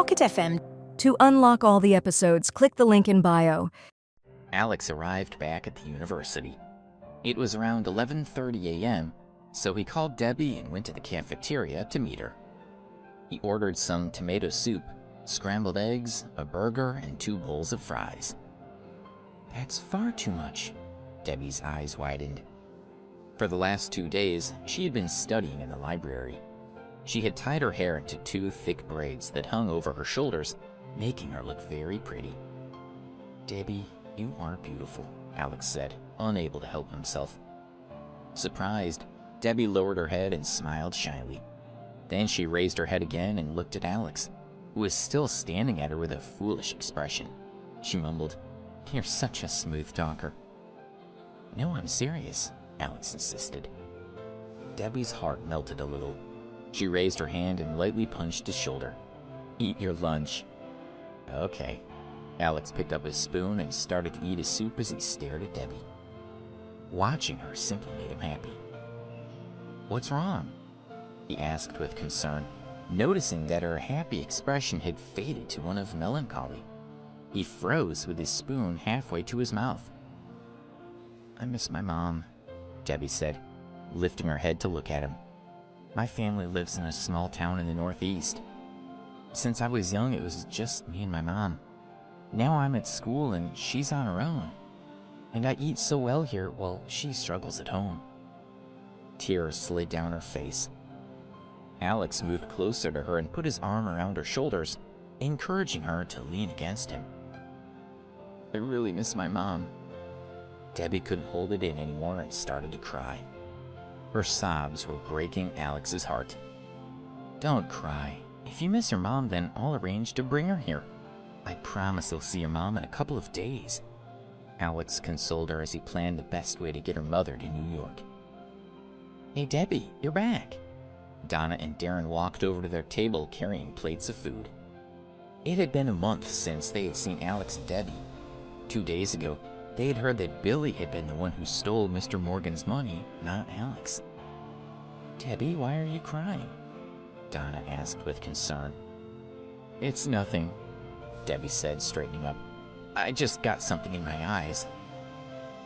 Pocket FM. To unlock all the episodes, click the link in bio. Alex arrived back at the university. It was around 11:30 a.m., so he called Debbie and went to the cafeteria to meet her. He ordered some tomato soup, scrambled eggs, a burger, and 2 bowls of fries. "That's far too much." Debbie's eyes widened. For the last 2 days, she had been studying in the library. She had tied her hair into 2 thick braids that hung over her shoulders, making her look very pretty. "Debbie, you are beautiful," Alex said, unable to help himself. Surprised, Debbie lowered her head and smiled shyly. Then she raised her head again and looked at Alex, who was still standing at her with a foolish expression. She mumbled, "You're such a smooth talker." "No, I'm serious," Alex insisted. Debbie's heart melted a little. She raised her hand and lightly punched his shoulder. "Eat your lunch." "Okay." Alex picked up his spoon and started to eat his soup as he stared at Debbie. Watching her simply made him happy. "What's wrong?" he asked with concern, noticing that her happy expression had faded to one of melancholy. He froze with his spoon halfway to his mouth. "I miss my mom," Debbie said, lifting her head to look at him. "My family lives in a small town in the Northeast. Since I was young, it was just me and my mom. Now I'm at school and she's on her own. And I eat so well here while she struggles at home." Tears slid down her face. Alex moved closer to her and put his arm around her shoulders, encouraging her to lean against him. "I really miss my mom." Debbie couldn't hold it in anymore and started to cry. Her sobs were breaking Alex's heart. "Don't cry. If you miss your mom, then I'll arrange to bring her here. I promise I'll see your mom in a couple of days." Alex consoled her as he planned the best way to get her mother to New York. "Hey Debbie, you're back." Donna and Darren walked over to their table carrying plates of food. It had been a month since they had seen Alex and Debbie. 2 days ago, they had heard that Billy had been the one who stole Mr. Morgan's money, not Alex. "Debbie, why are you crying?" Donna asked with concern. "It's nothing," Debbie said, straightening up. "I just got something in my eyes."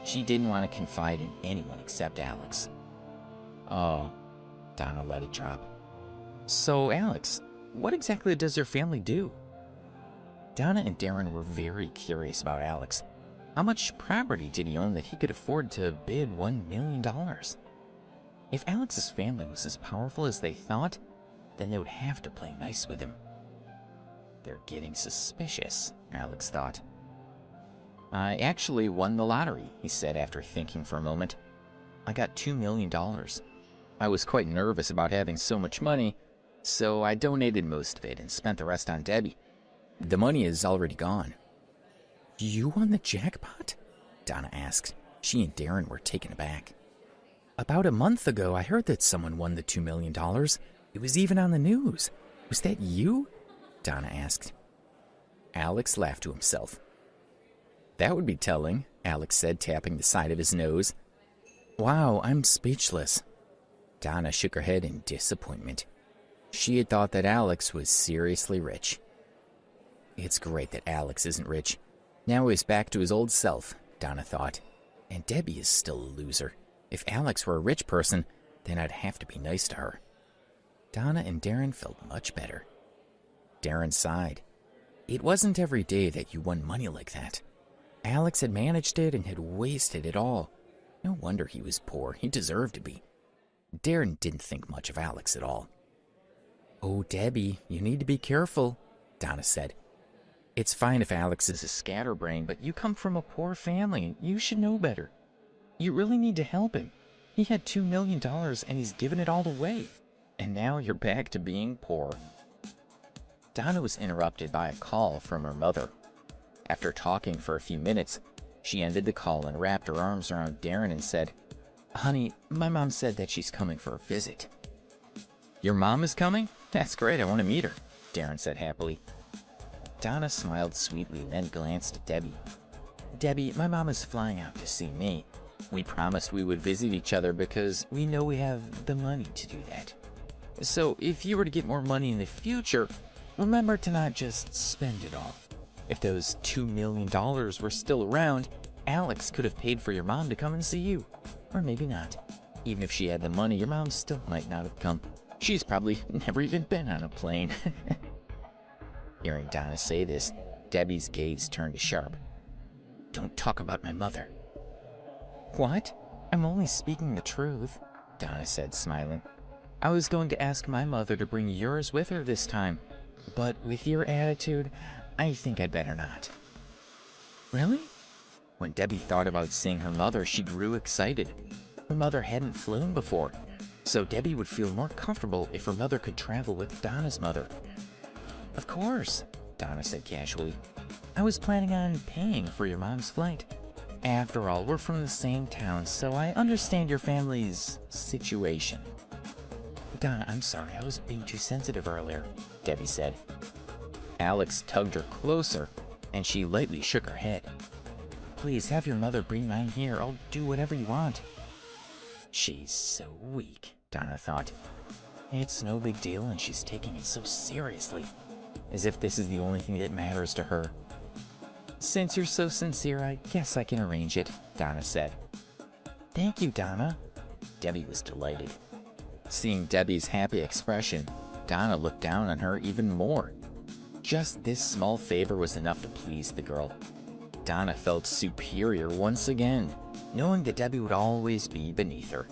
She didn't want to confide in anyone except Alex. "Oh," Donna let it drop. "So, Alex, what exactly does your family do?" Donna and Darren were very curious about Alex. How much property did he own that he could afford to bid $1 million? If Alex's family was as powerful as they thought, then they would have to play nice with him. They're getting suspicious, Alex thought. "I actually won the lottery," he said after thinking for a moment. "I got $2 million. I was quite nervous about having so much money, so I donated most of it and spent the rest on Debbie. The money is already gone." "You won the jackpot?" Donna asked. She and Darren were taken aback. "About a month ago, I heard that someone won the $2 million. It was even on the news. Was that you?" Donna asked. Alex laughed to himself. "That would be telling," Alex said, tapping the side of his nose. "Wow, I'm speechless." Donna shook her head in disappointment. She had thought that Alex was seriously rich. It's great that Alex isn't rich. Now he's back to his old self, Donna thought. And Debbie is still a loser. If Alex were a rich person, then I'd have to be nice to her. Donna and Darren felt much better. Darren sighed. It wasn't every day that you won money like that. Alex had managed it and had wasted it all. No wonder he was poor. He deserved to be. Darren didn't think much of Alex at all. "Oh, Debbie, you need to be careful," Donna said. "It's fine if Alex is a scatterbrain, but you come from a poor family and you should know better. You really need to help him. He had $2 million and he's given it all away. And now you're back to being poor." Donna was interrupted by a call from her mother. After talking for a few minutes, she ended the call and wrapped her arms around Darren and said, "Honey, my mom said that she's coming for a visit." "Your mom is coming? That's great, I want to meet her," Darren said happily. Donna smiled sweetly and then glanced at Debbie. "Debbie, my mom is flying out to see me. We promised we would visit each other because we know we have the money to do that. So if you were to get more money in the future, remember to not just spend it all. If those $2 million were still around, Alex could have paid for your mom to come and see you. Or maybe not. Even if she had the money, your mom still might not have come. She's probably never even been on a plane. Hearing Donna say this, Debbie's gaze turned sharp. Don't talk about my mother. What? I'm only speaking the truth, Donna said, smiling. I was going to ask my mother to bring yours with her this time, but with your attitude, I think I'd better not. Really? When Debbie thought about seeing her mother, she grew excited. Her mother hadn't flown before, so Debbie would feel more comfortable if her mother could travel with Donna's mother. Of course, Donna said casually. I was planning on paying for your mom's flight. After all, we're from the same town, so I understand your family's situation. Donna, I'm sorry, I was being too sensitive earlier, Debbie said. Alex tugged her closer, and she lightly shook her head. Please have your mother bring mine here. I'll do whatever you want. She's so weak, Donna thought. It's no big deal, and she's taking it so seriously, as if this is the only thing that matters to her. Since you're so sincere, I guess I can arrange it, Donna said. Thank you, Donna. Debbie was delighted. Seeing Debbie's happy expression, Donna looked down on her even more. Just this small favor was enough to please the girl. Donna felt superior once again, knowing that Debbie would always be beneath her.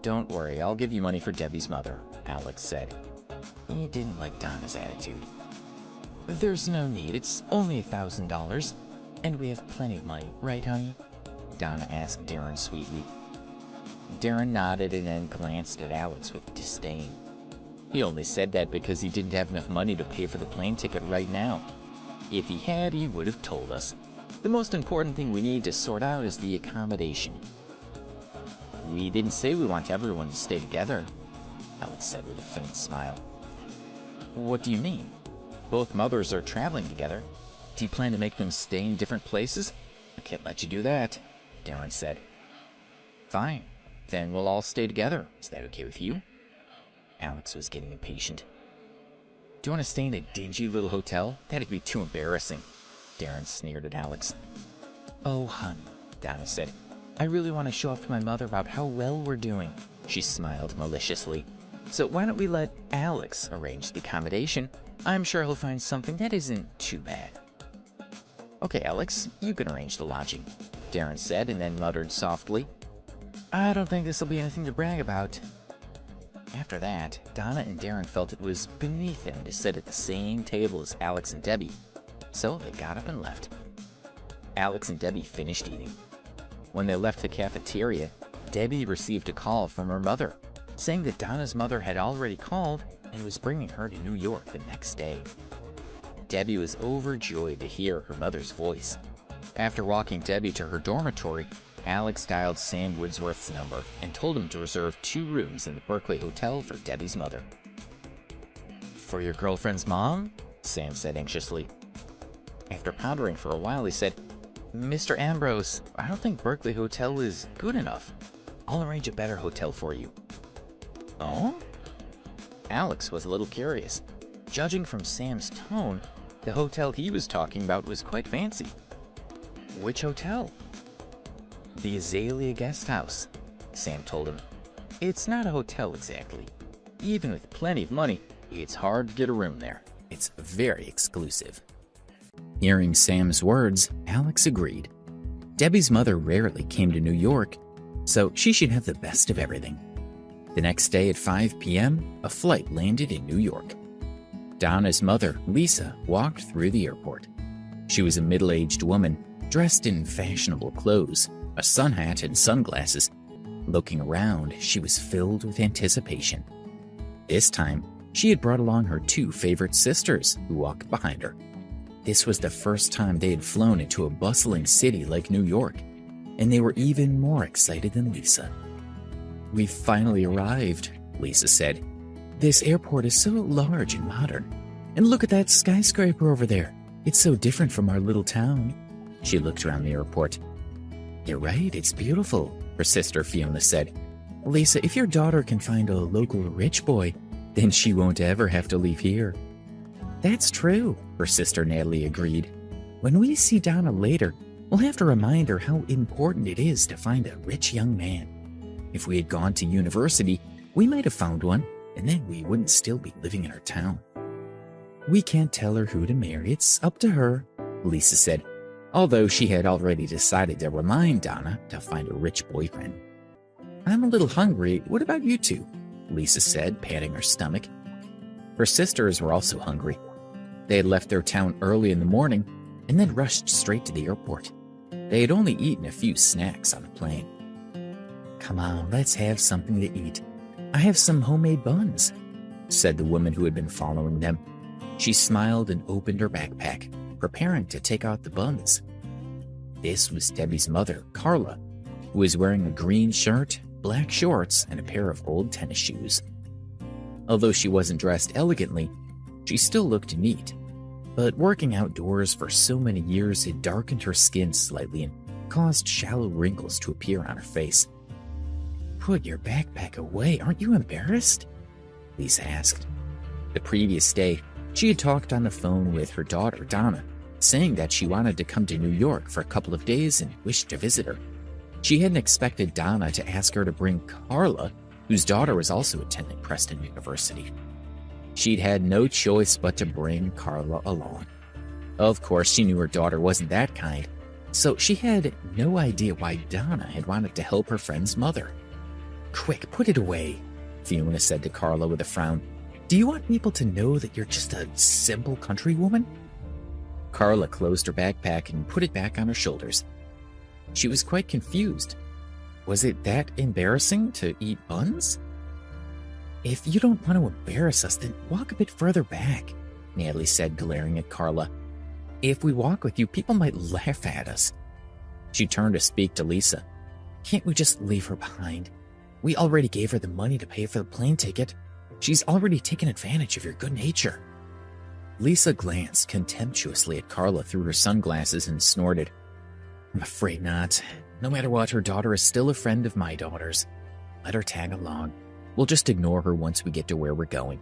Don't worry, I'll give you money for Debbie's mother, Alex said. He didn't like Donna's attitude. There's no need, it's only $1,000, and we have plenty of money, right, honey? Donna asked Darren sweetly. Darren nodded and then glanced at Alex with disdain. He only said that because he didn't have enough money to pay for the plane ticket right now. If he had, he would have told us. The most important thing we need to sort out is the accommodation. We didn't say we want everyone to stay together, Alex said with a faint smile. What do you mean? Both mothers are traveling together. Do you plan to make them stay in different places? I can't let you do that, Darren said. Fine, then we'll all stay together. Is that okay with you? Alex was getting impatient. Do you want to stay in a dingy little hotel? That'd be too embarrassing, Darren sneered at Alex. Oh, honey, Donna said. I really want to show off to my mother about how well we're doing. She smiled maliciously. So why don't we let Alex arrange the accommodation? I'm sure he'll find something that isn't too bad. Okay, Alex, you can arrange the lodging, Darren said, and then muttered softly. I don't think this will be anything to brag about. After that, Donna and Darren felt it was beneath them to sit at the same table as Alex and Debbie, so they got up and left. Alex and Debbie finished eating. When they left the cafeteria, Debbie received a call from her mother, saying that Donna's mother had already called and was bringing her to New York the next day. Debbie was overjoyed to hear her mother's voice. After walking Debbie to her dormitory, Alex dialed Sam Woodsworth's number and told him to reserve 2 rooms in the Berkeley Hotel for Debbie's mother. For your girlfriend's mom? Sam said anxiously. After pondering for a while, he said, Mr. Ambrose, I don't think Berkeley Hotel is good enough. I'll arrange a better hotel for you. Oh? Alex was a little curious. Judging from Sam's tone, the hotel he was talking about was quite fancy. Which hotel? The Azalea Guest House, Sam told him. It's not a hotel exactly. Even with plenty of money, it's hard to get a room there. It's very exclusive. Hearing Sam's words, Alex agreed. Debbie's mother rarely came to New York, so she should have the best of everything. The next day at 5 p.m., a flight landed in New York. Donna's mother, Lisa, walked through the airport. She was a middle-aged woman, dressed in fashionable clothes, a sun hat and sunglasses. Looking around, she was filled with anticipation. This time, she had brought along her 2 favorite sisters, who walked behind her. This was the first time they had flown into a bustling city like New York, and they were even more excited than Lisa. "We've finally arrived," Lisa said. "This airport is so large and modern. And look at that skyscraper over there. It's so different from our little town." She looked around the airport. "You're right, it's beautiful," her sister Fiona said. "Lisa, if your daughter can find a local rich boy, Then she won't ever have to leave here. That's true, her sister Natalie agreed. When we see Donna later, we'll have to remind her how important it is to find a rich young man. If we had gone to university, we might have found one, and then we wouldn't still be living in our town. We can't tell her who to marry. It's up to her, Lisa said, although she had already decided to remind Donna to find a rich boyfriend. I'm a little hungry. What about you two? Lisa said, patting her stomach. Her sisters were also hungry. They had left their town early in the morning and then rushed straight to the airport. They had only eaten a few snacks on the plane. Come on, let's have something to eat. I have some homemade buns, said the woman who had been following them. She smiled and opened her backpack, preparing to take out the buns. This was Debbie's mother, Carla, who was wearing a green shirt, black shorts, and a pair of old tennis shoes. Although she wasn't dressed elegantly, she still looked neat. But working outdoors for so many years had darkened her skin slightly and caused shallow wrinkles to appear on her face. Put your backpack away, aren't you embarrassed? Lisa asked. The previous day, she had talked on the phone with her daughter, Donna, saying that she wanted to come to New York for a couple of days and wished to visit her. She hadn't expected Donna to ask her to bring Carla, whose daughter was also attending Preston University. She'd had no choice but to bring Carla along. Of course, she knew her daughter wasn't that kind, so she had no idea why Donna had wanted to help her friend's mother. Quick, put it away, Fiona said to Carla with a frown. Do you want people to know that you're just a simple country woman? Carla closed her backpack and put it back on her shoulders. She was quite confused. Was it that embarrassing to eat buns? If you don't want to embarrass us, then walk a bit further back, Natalie said, glaring at Carla. If we walk with you, people might laugh at us. She turned to speak to Lisa. Can't we just leave her behind? We already gave her the money to pay for the plane ticket. She's already taken advantage of your good nature. Lisa glanced contemptuously at Carla through her sunglasses and snorted. I'm afraid not. No matter what, her daughter is still a friend of my daughter's. Let her tag along. We'll just ignore her once we get to where we're going.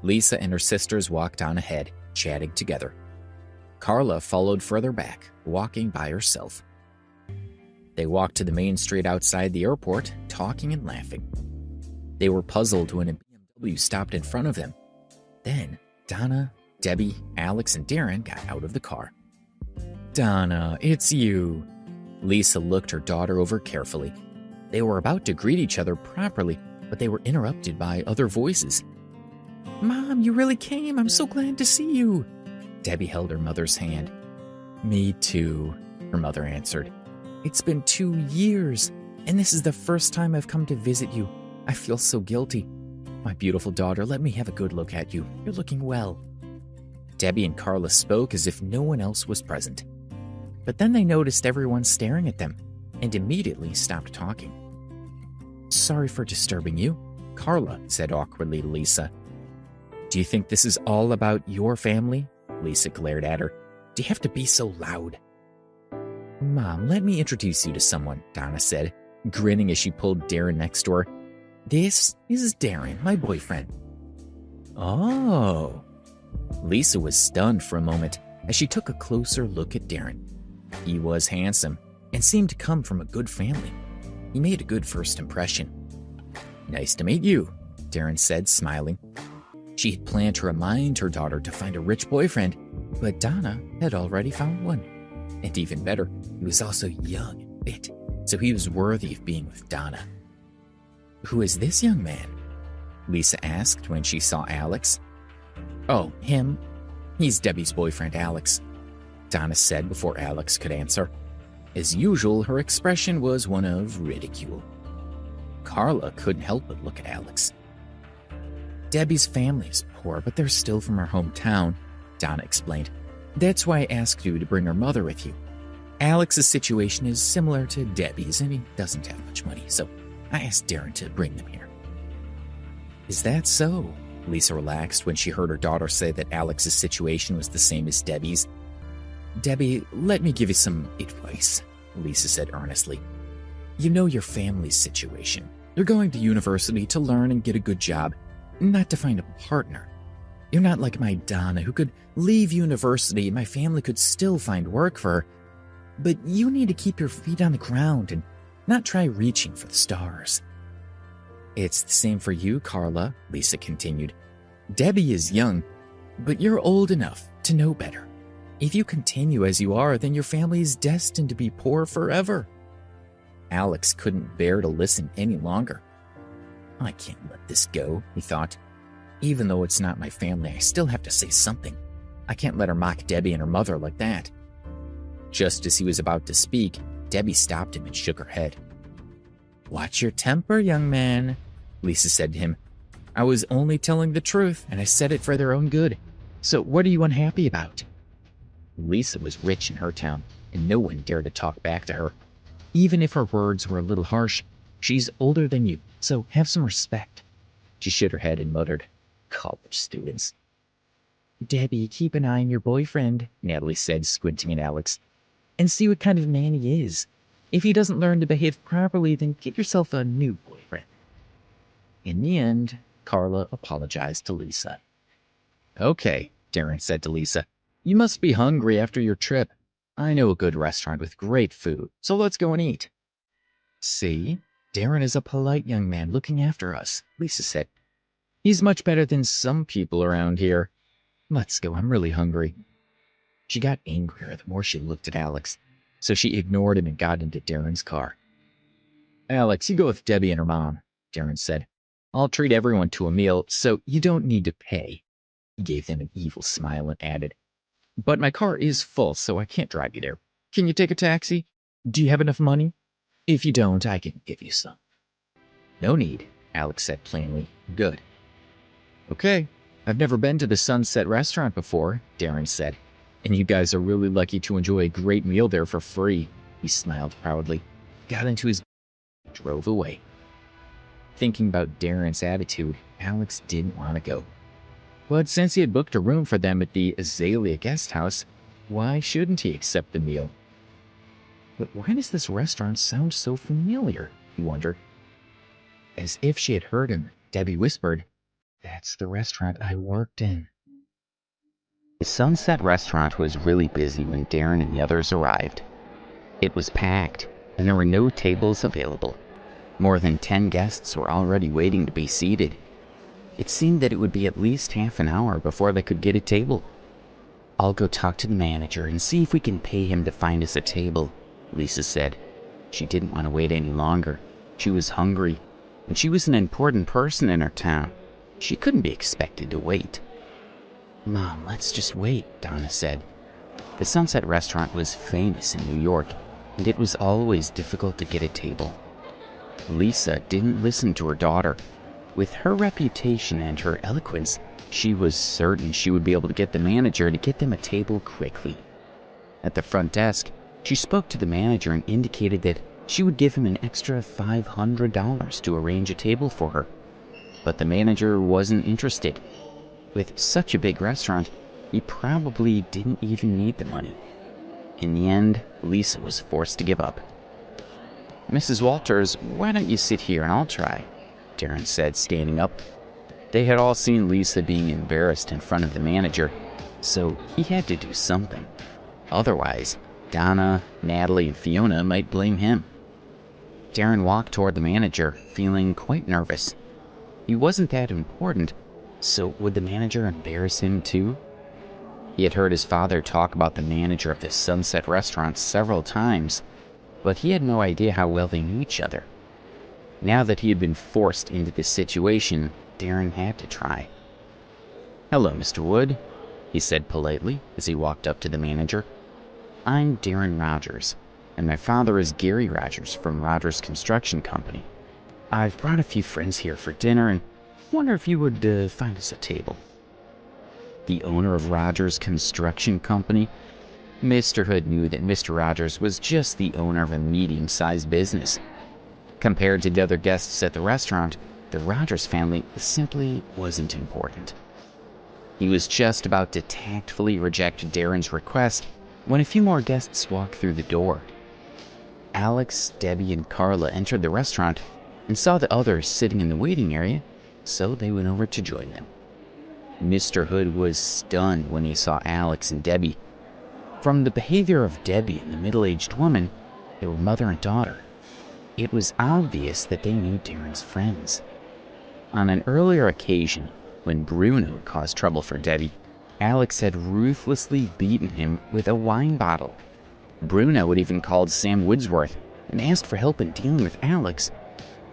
Lisa and her sisters walked on ahead, chatting together. Carla followed further back, walking by herself. They walked to the main street outside the airport, talking and laughing. They were puzzled when a BMW stopped in front of them. Then, Donna, Debbie, Alex, and Darren got out of the car. Donna, it's you. Lisa looked her daughter over carefully. They were about to greet each other properly, but they were interrupted by other voices. Mom, you really came. I'm so glad to see you. Debbie held her mother's hand. Me too, her mother answered. It's been 2 years, and this is the first time I've come to visit you. I feel so guilty. My beautiful daughter, let me have a good look at you. You're looking well. Debbie and Carla spoke as if no one else was present. But then they noticed everyone staring at them and immediately stopped talking. Sorry for disturbing you, Carla said awkwardly to Lisa. Do you think this is all about your family? Lisa glared at her. Do you have to be so loud? Mom, let me introduce you to someone, Donna said, grinning as she pulled Darren next to her. This is Darren, my boyfriend. Oh. Lisa was stunned for a moment as she took a closer look at Darren. He was handsome and seemed to come from a good family. He made a good first impression. Nice to meet you, Darren said, smiling. She had planned to remind her daughter to find a rich boyfriend, but Donna had already found one. And even better, he was also young and fit, so he was worthy of being with Donna. Who is this young man? Lisa asked when she saw Alex. Oh, him? He's Debbie's boyfriend, Alex, Donna said before Alex could answer. As usual, her expression was one of ridicule. Carla couldn't help but look at Alex. Debbie's family is poor, but they're still from her hometown, Donna explained. That's why I asked you to bring her mother with you. Alex's situation is similar to Debbie's, and he doesn't have much money, so I asked Darren to bring them here. Is that so? Lisa relaxed when she heard her daughter say that Alex's situation was the same as Debbie's. Debbie, let me give you some advice, Lisa said earnestly. You know your family's situation. You're going to university to learn and get a good job, not to find a partner. You're not like my Donna, who could leave university and my family could still find work for her. But you need to keep your feet on the ground and not try reaching for the stars. It's the same for you, Carla, Lisa continued. Debbie is young, but you're old enough to know better. If you continue as you are, then your family is destined to be poor forever. Alex couldn't bear to listen any longer. I can't let this go, he thought. Even though it's not my family, I still have to say something. I can't let her mock Debbie and her mother like that. Just as he was about to speak, Debbie stopped him and shook her head. Watch your temper, young man, Lisa said to him. I was only telling the truth, and I said it for their own good. So what are you unhappy about? Lisa was rich in her town, and no one dared to talk back to her. Even if her words were a little harsh, she's older than you, so have some respect. She shook her head and muttered, College students. Debbie, keep an eye on your boyfriend, Natalie said, squinting at Alex, and see what kind of man he is. If he doesn't learn to behave properly, then get yourself a new boyfriend. In the end, Carla apologized to Lisa. Okay, Darren said to Lisa, you must be hungry after your trip. I know a good restaurant with great food, so let's go and eat. See, Darren is a polite young man looking after us, Lisa said. He's much better than some people around here. Let's go, I'm really hungry. She got angrier the more she looked at Alex, so she ignored him and got into Darren's car. Alex, you go with Debbie and her mom, Darren said. I'll treat everyone to a meal, so you don't need to pay. He gave them an evil smile and added, but my car is full, so I can't drive you there. Can you take a taxi? Do you have enough money? If you don't, I can give you some. No need, Alex said plainly. Good. Okay, I've never been to the Sunset restaurant before, Darren said, and you guys are really lucky to enjoy a great meal there for free. He smiled proudly, got into his and drove away. Thinking about Darren's attitude, Alex didn't want to go. But since he had booked a room for them at the Azalea guest house, why shouldn't he accept the meal? But why does this restaurant sound so familiar, he wondered. As if she had heard him, Debbie whispered, That's the restaurant I worked in. The Sunset restaurant was really busy when Darren and the others arrived. It was packed, and there were no tables available. More than 10 guests were already waiting to be seated. It seemed that it would be at least half an hour before they could get a table. I'll go talk to the manager and see if we can pay him to find us a table, Lisa said. She didn't want to wait any longer. She was hungry, and she was an important person in her town. She couldn't be expected to wait. Mom, let's just wait, Donna said. The Sunset restaurant was famous in New York, and it was always difficult to get a table. Lisa didn't listen to her daughter. With her reputation and her eloquence, she was certain she would be able to get the manager to get them a table quickly. At the front desk, she spoke to the manager and indicated that she would give him an extra $500 to arrange a table for her. But the manager wasn't interested. With such a big restaurant, he probably didn't even need the money. In the end, Lisa was forced to give up. Mrs. Walters, why don't you sit here and I'll try? Darren said, standing up. They had all seen Lisa being embarrassed in front of the manager, so he had to do something. Otherwise, Donna, Natalie, and Fiona might blame him. Darren walked toward the manager, feeling quite nervous. He wasn't that important, so would the manager embarrass him too? He had heard his father talk about the manager of the Sunset restaurant several times, but he had no idea how well they knew each other. Now that he had been forced into this situation, Darren had to try. Hello, Mr. Wood, he said politely as he walked up to the manager. I'm Darren Rogers, and my father is Gary Rogers from Rogers Construction Company. I've brought a few friends here for dinner and wonder if you would find us a table. The owner of Rogers Construction Company? Mr. Hood knew that Mr. Rogers was just the owner of a medium-sized business. Compared to the other guests at the restaurant, the Rogers family simply wasn't important. He was just about to tactfully reject Darren's request when a few more guests walked through the door. Alex, Debbie, and Carla entered the restaurant and saw the others sitting in the waiting area, so they went over to join them. Mr. Hood was stunned when he saw Alex and Debbie. From the behavior of Debbie and the middle-aged woman, they were mother and daughter. It was obvious that they knew Darren's friends. On an earlier occasion, when Bruno had caused trouble for Debbie, Alex had ruthlessly beaten him with a wine bottle. Bruno had even called Sam Woodsworth and asked for help in dealing with Alex,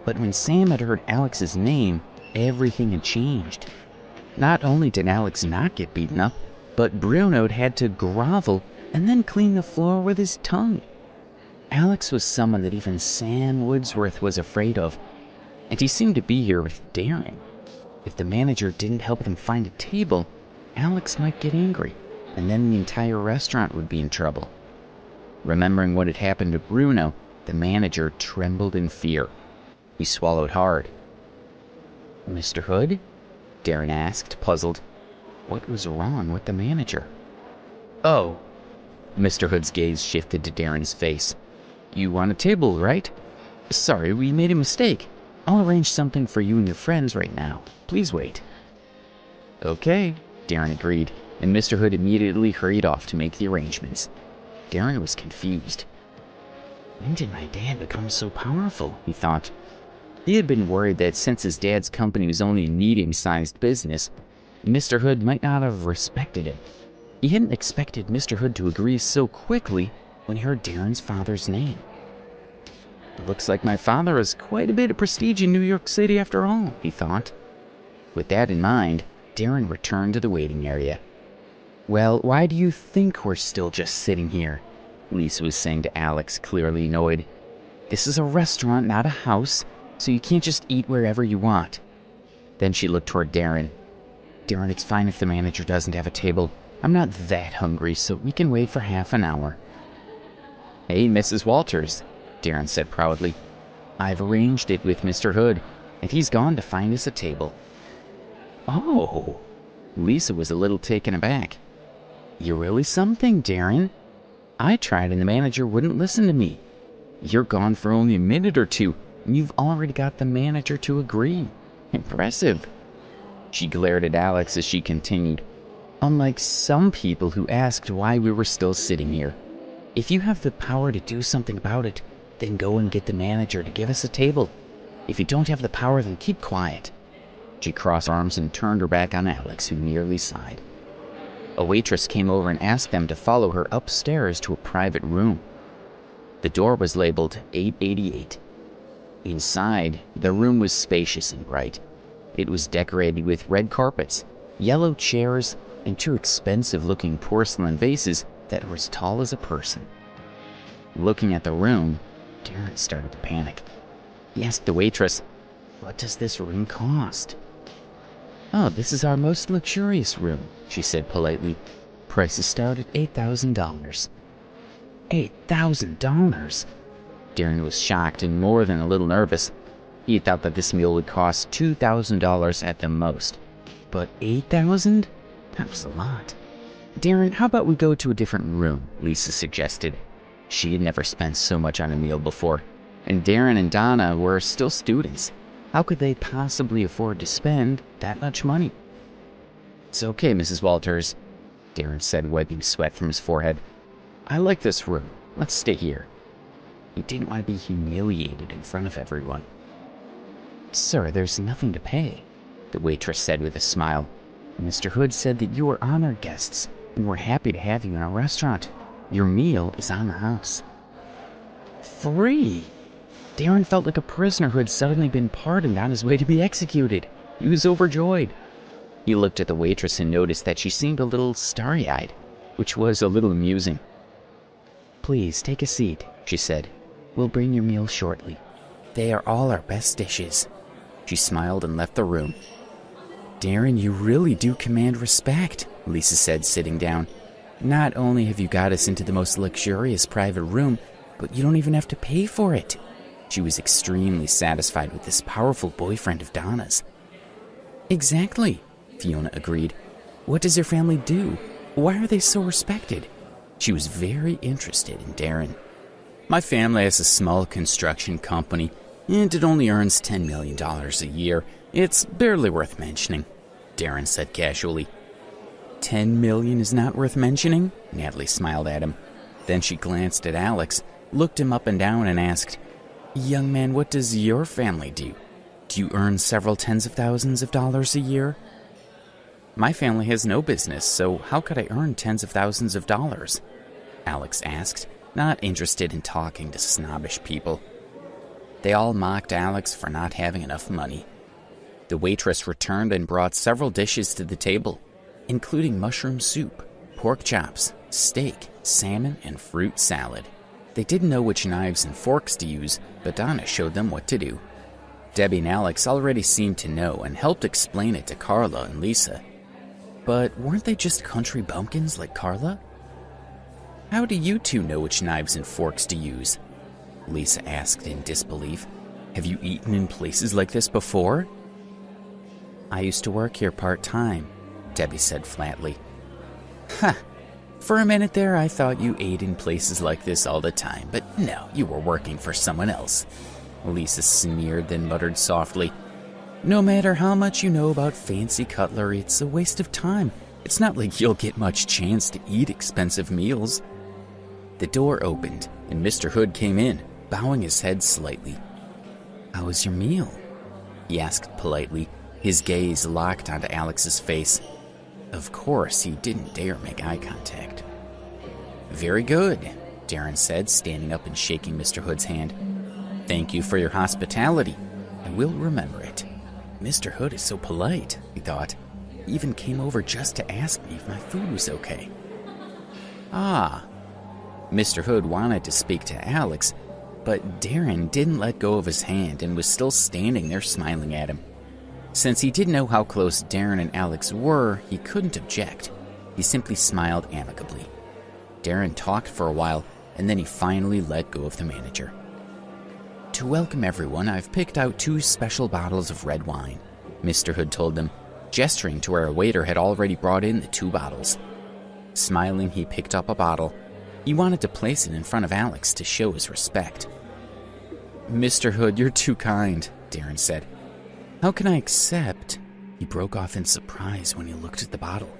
but when Sam had heard Alex's name, everything had changed. Not only did Alex not get beaten up, but Bruno had to grovel and then clean the floor with his tongue. Alex was someone that even Sam Woodsworth was afraid of, and he seemed to be here with Darren. If the manager didn't help them find a table, Alex might get angry, and then the entire restaurant would be in trouble. Remembering what had happened to Bruno, the manager trembled in fear. He swallowed hard. "Mr. Hood?" Darren asked, puzzled. What was wrong with the manager? "Oh." Mr. Hood's gaze shifted to Darren's face. "You want a table, right? Sorry, we made a mistake. I'll arrange something for you and your friends right now. Please wait." "Okay," Darren agreed, and Mr. Hood immediately hurried off to make the arrangements. Darren was confused. When did my dad become so powerful? He thought. He had been worried that since his dad's company was only a medium-sized business, Mr. Hood might not have respected it. He hadn't expected Mr. Hood to agree so quickly when he heard Darren's father's name. "It looks like my father has quite a bit of prestige in New York City after all," he thought. With that in mind, Darren returned to the waiting area. "Well, why do you think we're still just sitting here?" Lisa was saying to Alex, clearly annoyed. "This is a restaurant, not a house, so you can't just eat wherever you want." Then she looked toward Darren. "Darren, it's fine if the manager doesn't have a table. I'm not that hungry, so we can wait for half an hour." "Hey, Mrs. Walters," Darren said proudly. "I've arranged it with Mr. Hood, and he's gone to find us a table." "Oh!" Lisa was a little taken aback. "You're really something, Darren. I tried and the manager wouldn't listen to me. You're gone for only a minute or two, and you've already got the manager to agree. Impressive." She glared at Alex as she continued. "Unlike some people who asked why we were still sitting here. If you have the power to do something about it, then go and get the manager to give us a table. If you don't have the power, then keep quiet." She crossed her arms and turned her back on Alex, who nearly sighed. A waitress came over and asked them to follow her upstairs to a private room. The door was labeled 888. Inside, the room was spacious and bright. It was decorated with red carpets, yellow chairs, and two expensive-looking porcelain vases that were as tall as a person. Looking at the room, Darren started to panic. He asked the waitress, "What does this room cost?" "Oh, this is our most luxurious room," she said politely. "Prices start at $8,000. $8,000? Darren was shocked and more than a little nervous. He thought that this meal would cost $2,000 at the most. But $8,000? That was a lot. "Darren, how about we go to a different room?" Lisa suggested. She had never spent so much on a meal before, and Darren and Donna were still students. How could they possibly afford to spend that much money? "It's okay, Mrs. Walters," Darren said, wiping sweat from his forehead. "I like this room. Let's stay here." He didn't want to be humiliated in front of everyone. "Sir, there's nothing to pay," the waitress said with a smile. "Mr. Hood said that you were honored guests, and we're happy to have you in our restaurant. Your meal is on the house." Free! Darren felt like a prisoner who had suddenly been pardoned on his way to be executed. He was overjoyed. He looked at the waitress and noticed that she seemed a little starry-eyed, which was a little amusing. "Please, take a seat," she said. "We'll bring your meal shortly." "They are all our best dishes." She smiled and left the room. "Darren, you really do command respect," Lisa said, sitting down. "Not only have you got us into the most luxurious private room, but you don't even have to pay for it." She was extremely satisfied with this powerful boyfriend of Donna's. "Exactly," Fiona agreed. "What does your family do? Why are they so respected?" She was very interested in Darren. "My family has a small construction company, and it only earns $10 million a year. It's barely worth mentioning, Darren said casually. 10 million is not worth mentioning? Natalie smiled at him. Then she glanced at Alex, looked him up and down, and asked, Young man, what does your family do? Do you earn several tens of thousands of dollars a year? My family has no business, so how could I earn tens of thousands of dollars? Alex asked, not interested in talking to snobbish people. They all mocked Alex for not having enough money. The waitress returned and brought several dishes to the table, including mushroom soup, pork chops, steak, salmon, and fruit salad. They didn't know which knives and forks to use, but Donna showed them what to do. Debbie and Alex already seemed to know and helped explain it to Carla and Lisa. But weren't they just country bumpkins like Carla? How do you two know which knives and forks to use? Lisa asked in disbelief. Have you eaten in places like this before? I used to work here part-time, Debbie said flatly. Ha! For a minute there, I thought you ate in places like this all the time, but no, you were working for someone else. Lisa sneered, then muttered softly, No matter how much you know about fancy cutlery, it's a waste of time. It's not like you'll get much chance to eat expensive meals. The door opened, and Mr. Hood came in, bowing his head slightly. How was your meal? He asked politely, his gaze locked onto Alex's face. Of course, he didn't dare make eye contact. Very good, Darren said, standing up and shaking Mr. Hood's hand. Thank you for your hospitality. I will remember it. Mr. Hood is so polite, he thought. He even came over just to ask me if my food was okay. Ah. Mr. Hood wanted to speak to Alex, but Darren didn't let go of his hand and was still standing there smiling at him. Since he didn't know how close Darren and Alex were, he couldn't object. He simply smiled amicably. Darren talked for a while, and then he finally let go of the manager. To welcome everyone, I've picked out 2 special bottles of red wine, Mr. Hood told them, gesturing to where a waiter had already brought in the 2 bottles. Smiling, he picked up a bottle. He wanted to place it in front of Alex to show his respect. Mr. Hood, you're too kind, Darren said. How can I accept? He broke off in surprise when he looked at the bottle.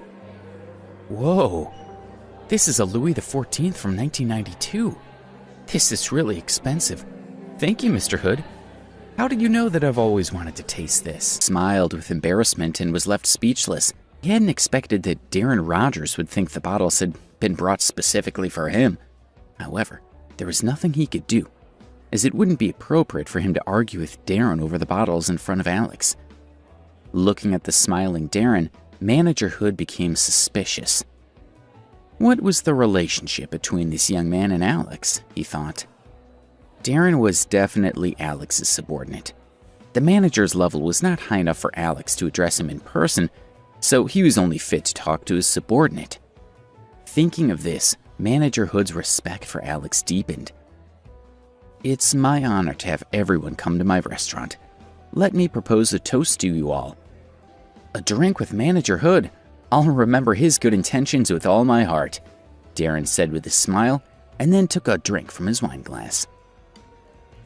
Whoa! This is a Louis XIV from 1992. This is really expensive. Thank you, Mr. Hood. How did you know that I've always wanted to taste this? Smiled with embarrassment and was left speechless. He hadn't expected that Darren Rogers would think the bottles had been brought specifically for him. However, there was nothing he could do, as it wouldn't be appropriate for him to argue with Darren over the bottles in front of Alex. Looking at the smiling Darren, Manager Hood became suspicious. What was the relationship between this young man and Alex, he thought. Darren was definitely Alex's subordinate. The manager's level was not high enough for Alex to address him in person, so he was only fit to talk to his subordinate. Thinking of this, Manager Hood's respect for Alex deepened. It's my honor to have everyone come to my restaurant. Let me propose a toast to you all. A drink with Manager Hood. I'll remember his good intentions with all my heart, Darren said with a smile, and then took a drink from his wine glass.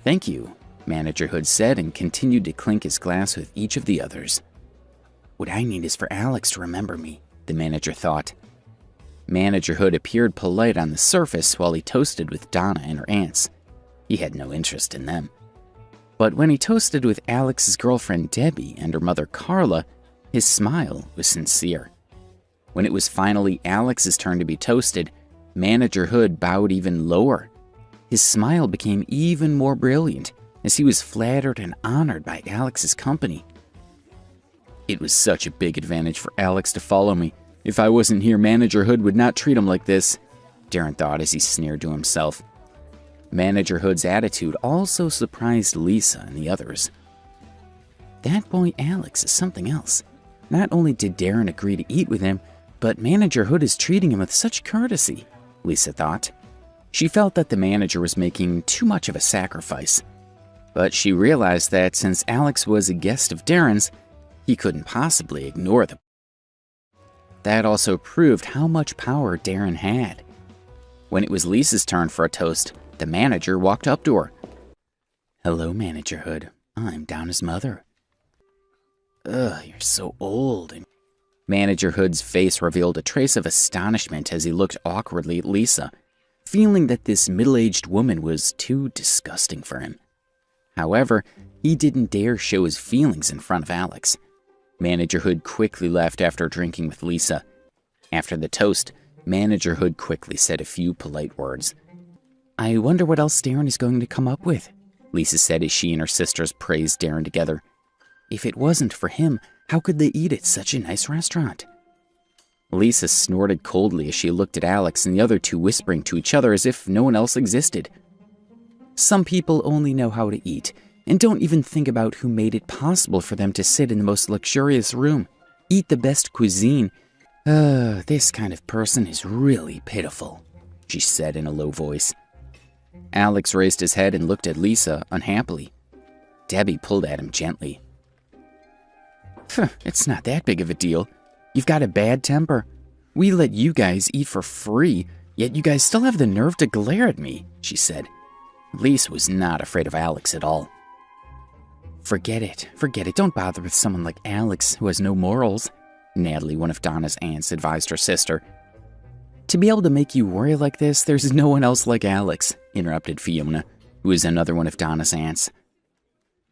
Thank you, Manager Hood said, and continued to clink his glass with each of the others. What I need is for Alex to remember me, the manager thought. Manager Hood appeared polite on the surface while he toasted with Donna and her aunts. He had no interest in them. But when he toasted with Alex's girlfriend Debbie and her mother Carla, his smile was sincere. When it was finally Alex's turn to be toasted, Manager Hood bowed even lower. His smile became even more brilliant as he was flattered and honored by Alex's company. It was such a big advantage for Alex to follow me. If I wasn't here, Manager Hood would not treat him like this, Darren thought as he sneered to himself. Manager Hood's attitude also surprised Lisa and the others. That boy Alex is something else. Not only did Darren agree to eat with him, but Manager Hood is treating him with such courtesy, Lisa thought. She felt that the manager was making too much of a sacrifice. But she realized that since Alex was a guest of Darren's, he couldn't possibly ignore them. That also proved how much power Darren had. When it was Lisa's turn for a toast, the manager walked up to her. Hello, Manager Hood. I'm Donna's mother. Ugh, you're so old. And Manager Hood's face revealed a trace of astonishment as he looked awkwardly at Lisa, feeling that this middle-aged woman was too disgusting for him. However, he didn't dare show his feelings in front of Alex. Manager Hood quickly left after drinking with Lisa. After the toast, Manager Hood quickly said a few polite words. "I wonder what else Darren is going to come up with," Lisa said as she and her sisters praised Darren together. "If it wasn't for him, how could they eat at such a nice restaurant?" Lisa snorted coldly as she looked at Alex and the other two whispering to each other as if no one else existed. "Some people only know how to eat and don't even think about who made it possible for them to sit in the most luxurious room, eat the best cuisine. This kind of person is really pitiful," she said in a low voice. Alex raised his head and looked at Lisa unhappily. Debbie pulled at him gently. "It's not that big of a deal. You've got a bad temper. We let you guys eat for free, yet you guys still have the nerve to glare at me," she said. Lisa was not afraid of Alex at all. Forget it. Don't bother with someone like Alex who has no morals," Natalie, one of Donna's aunts, advised her sister. "To be able to make you worry like this, there's no one else like Alex," interrupted Fiona, who is another one of Donna's aunts.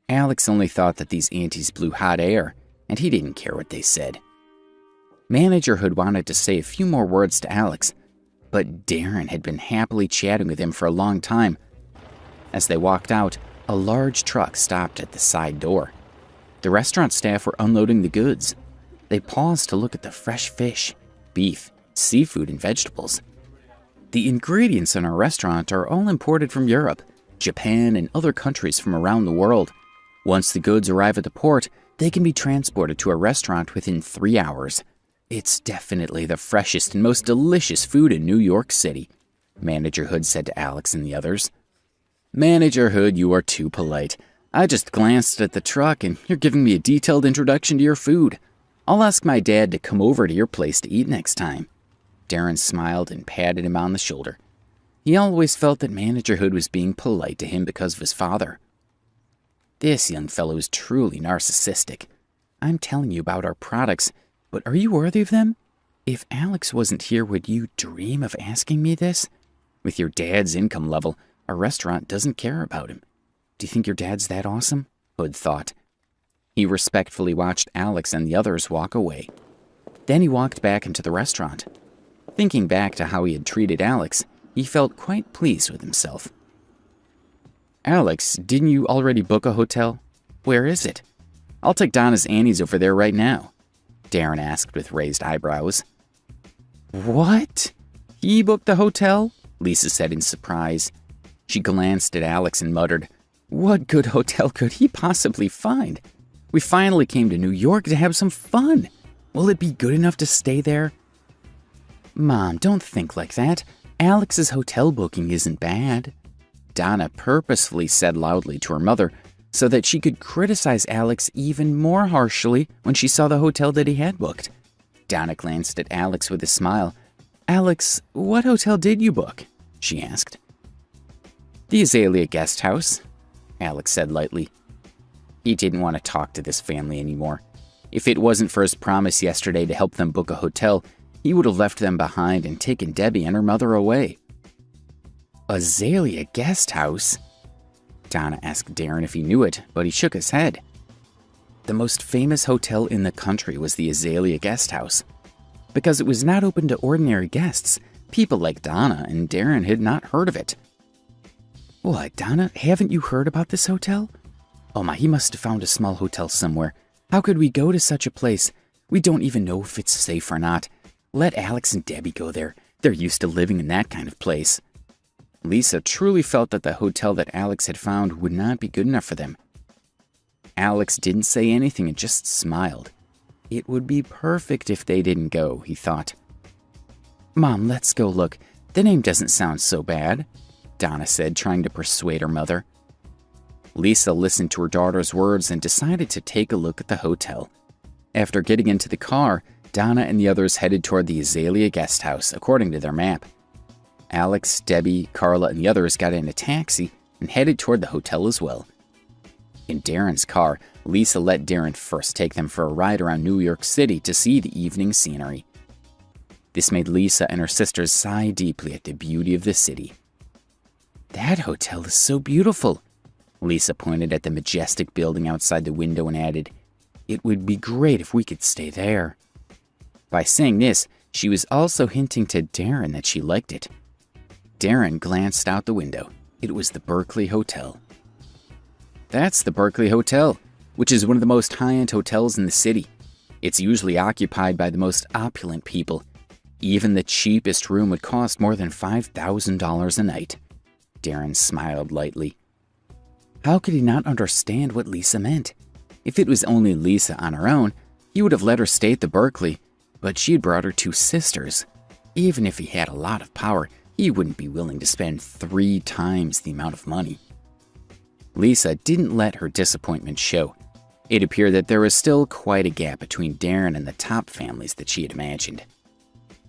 Alex only thought that these aunties blew hot air, and he didn't care what they said. Manager Hood wanted to say a few more words to Alex, but Darren had been happily chatting with him for a long time. As they walked out, a large truck stopped at the side door. The restaurant staff were unloading the goods. They paused to look at the fresh fish, beef, seafood, and vegetables. The ingredients in our restaurant are all imported from Europe, Japan, and other countries from around the world. Once the goods arrive at the port, they can be transported to a restaurant within 3 hours. It's definitely the freshest and most delicious food in New York City, Manager Hood said to Alex and the others. "Manager Hood, you are too polite. I just glanced at the truck and you're giving me a detailed introduction to your food. I'll ask my dad to come over to your place to eat next time." Darren smiled and patted him on the shoulder. He always felt that Manager Hood was being polite to him because of his father. "This young fellow is truly narcissistic. I'm telling you about our products, but are you worthy of them? If Alex wasn't here, would you dream of asking me this? With your dad's income level, our restaurant doesn't care about him. Do you think your dad's that awesome?" Hood thought. He respectfully watched Alex and the others walk away. Then he walked back into the restaurant. Thinking back to how he had treated Alex, he felt quite pleased with himself. "Alex, didn't you already book a hotel? Where is it? I'll take Donna's aunties over there right now," Darren asked with raised eyebrows. "What? He booked the hotel?" Lisa said in surprise. She glanced at Alex and muttered, "What good hotel could he possibly find? We finally came to New York to have some fun. Will it be good enough to stay there?" "Mom, don't think like that. Alex's hotel booking isn't bad," Donna purposefully said loudly to her mother so that she could criticize Alex even more harshly when she saw the hotel that he had booked. Donna glanced at Alex with a smile. "Alex, what hotel did you book?" she asked. "The Azalea Guest House," Alex said lightly. He didn't want to talk to this family anymore. If it wasn't for his promise yesterday to help them book a hotel, he would have left them behind and taken Debbie and her mother away. "Azalea Guest House?" Donna asked Darren if he knew it, but he shook his head. The most famous hotel in the country was the Azalea Guest House. Because it was not open to ordinary guests, people like Donna and Darren had not heard of it. "What, Donna, haven't you heard about this hotel? Oh my, he must have found a small hotel somewhere. How could we go to such a place? We don't even know if it's safe or not. Let Alex and Debbie go there. They're used to living in that kind of place." Lisa truly felt that the hotel that Alex had found would not be good enough for them. Alex didn't say anything and just smiled. It would be perfect if they didn't go, he thought. "Mom, let's go look. The name doesn't sound so bad," Donna said, trying to persuade her mother. Lisa listened to her daughter's words and decided to take a look at the hotel. After getting into the car, Donna and the others headed toward the Azalea Guest House, according to their map. Alex, Debbie, Carla, and the others got in a taxi and headed toward the hotel as well. In Darren's car, Lisa let Darren first take them for a ride around New York City to see the evening scenery. This made Lisa and her sisters sigh deeply at the beauty of the city. "That hotel is so beautiful." Lisa pointed at the majestic building outside the window and added, "It would be great if we could stay there." By saying this, she was also hinting to Darren that she liked it. Darren glanced out the window. It was the Berkeley Hotel. "That's the Berkeley Hotel, which is one of the most high-end hotels in the city. It's usually occupied by the most opulent people. Even the cheapest room would cost more than $5,000 a night." Darren smiled lightly. How could he not understand what Lisa meant? If it was only Lisa on her own, he would have let her stay at the Berkeley, but she had brought her two sisters. Even if he had a lot of power, he wouldn't be willing to spend 3 times the amount of money. Lisa didn't let her disappointment show. It appeared that there was still quite a gap between Darren and the top families that she had imagined.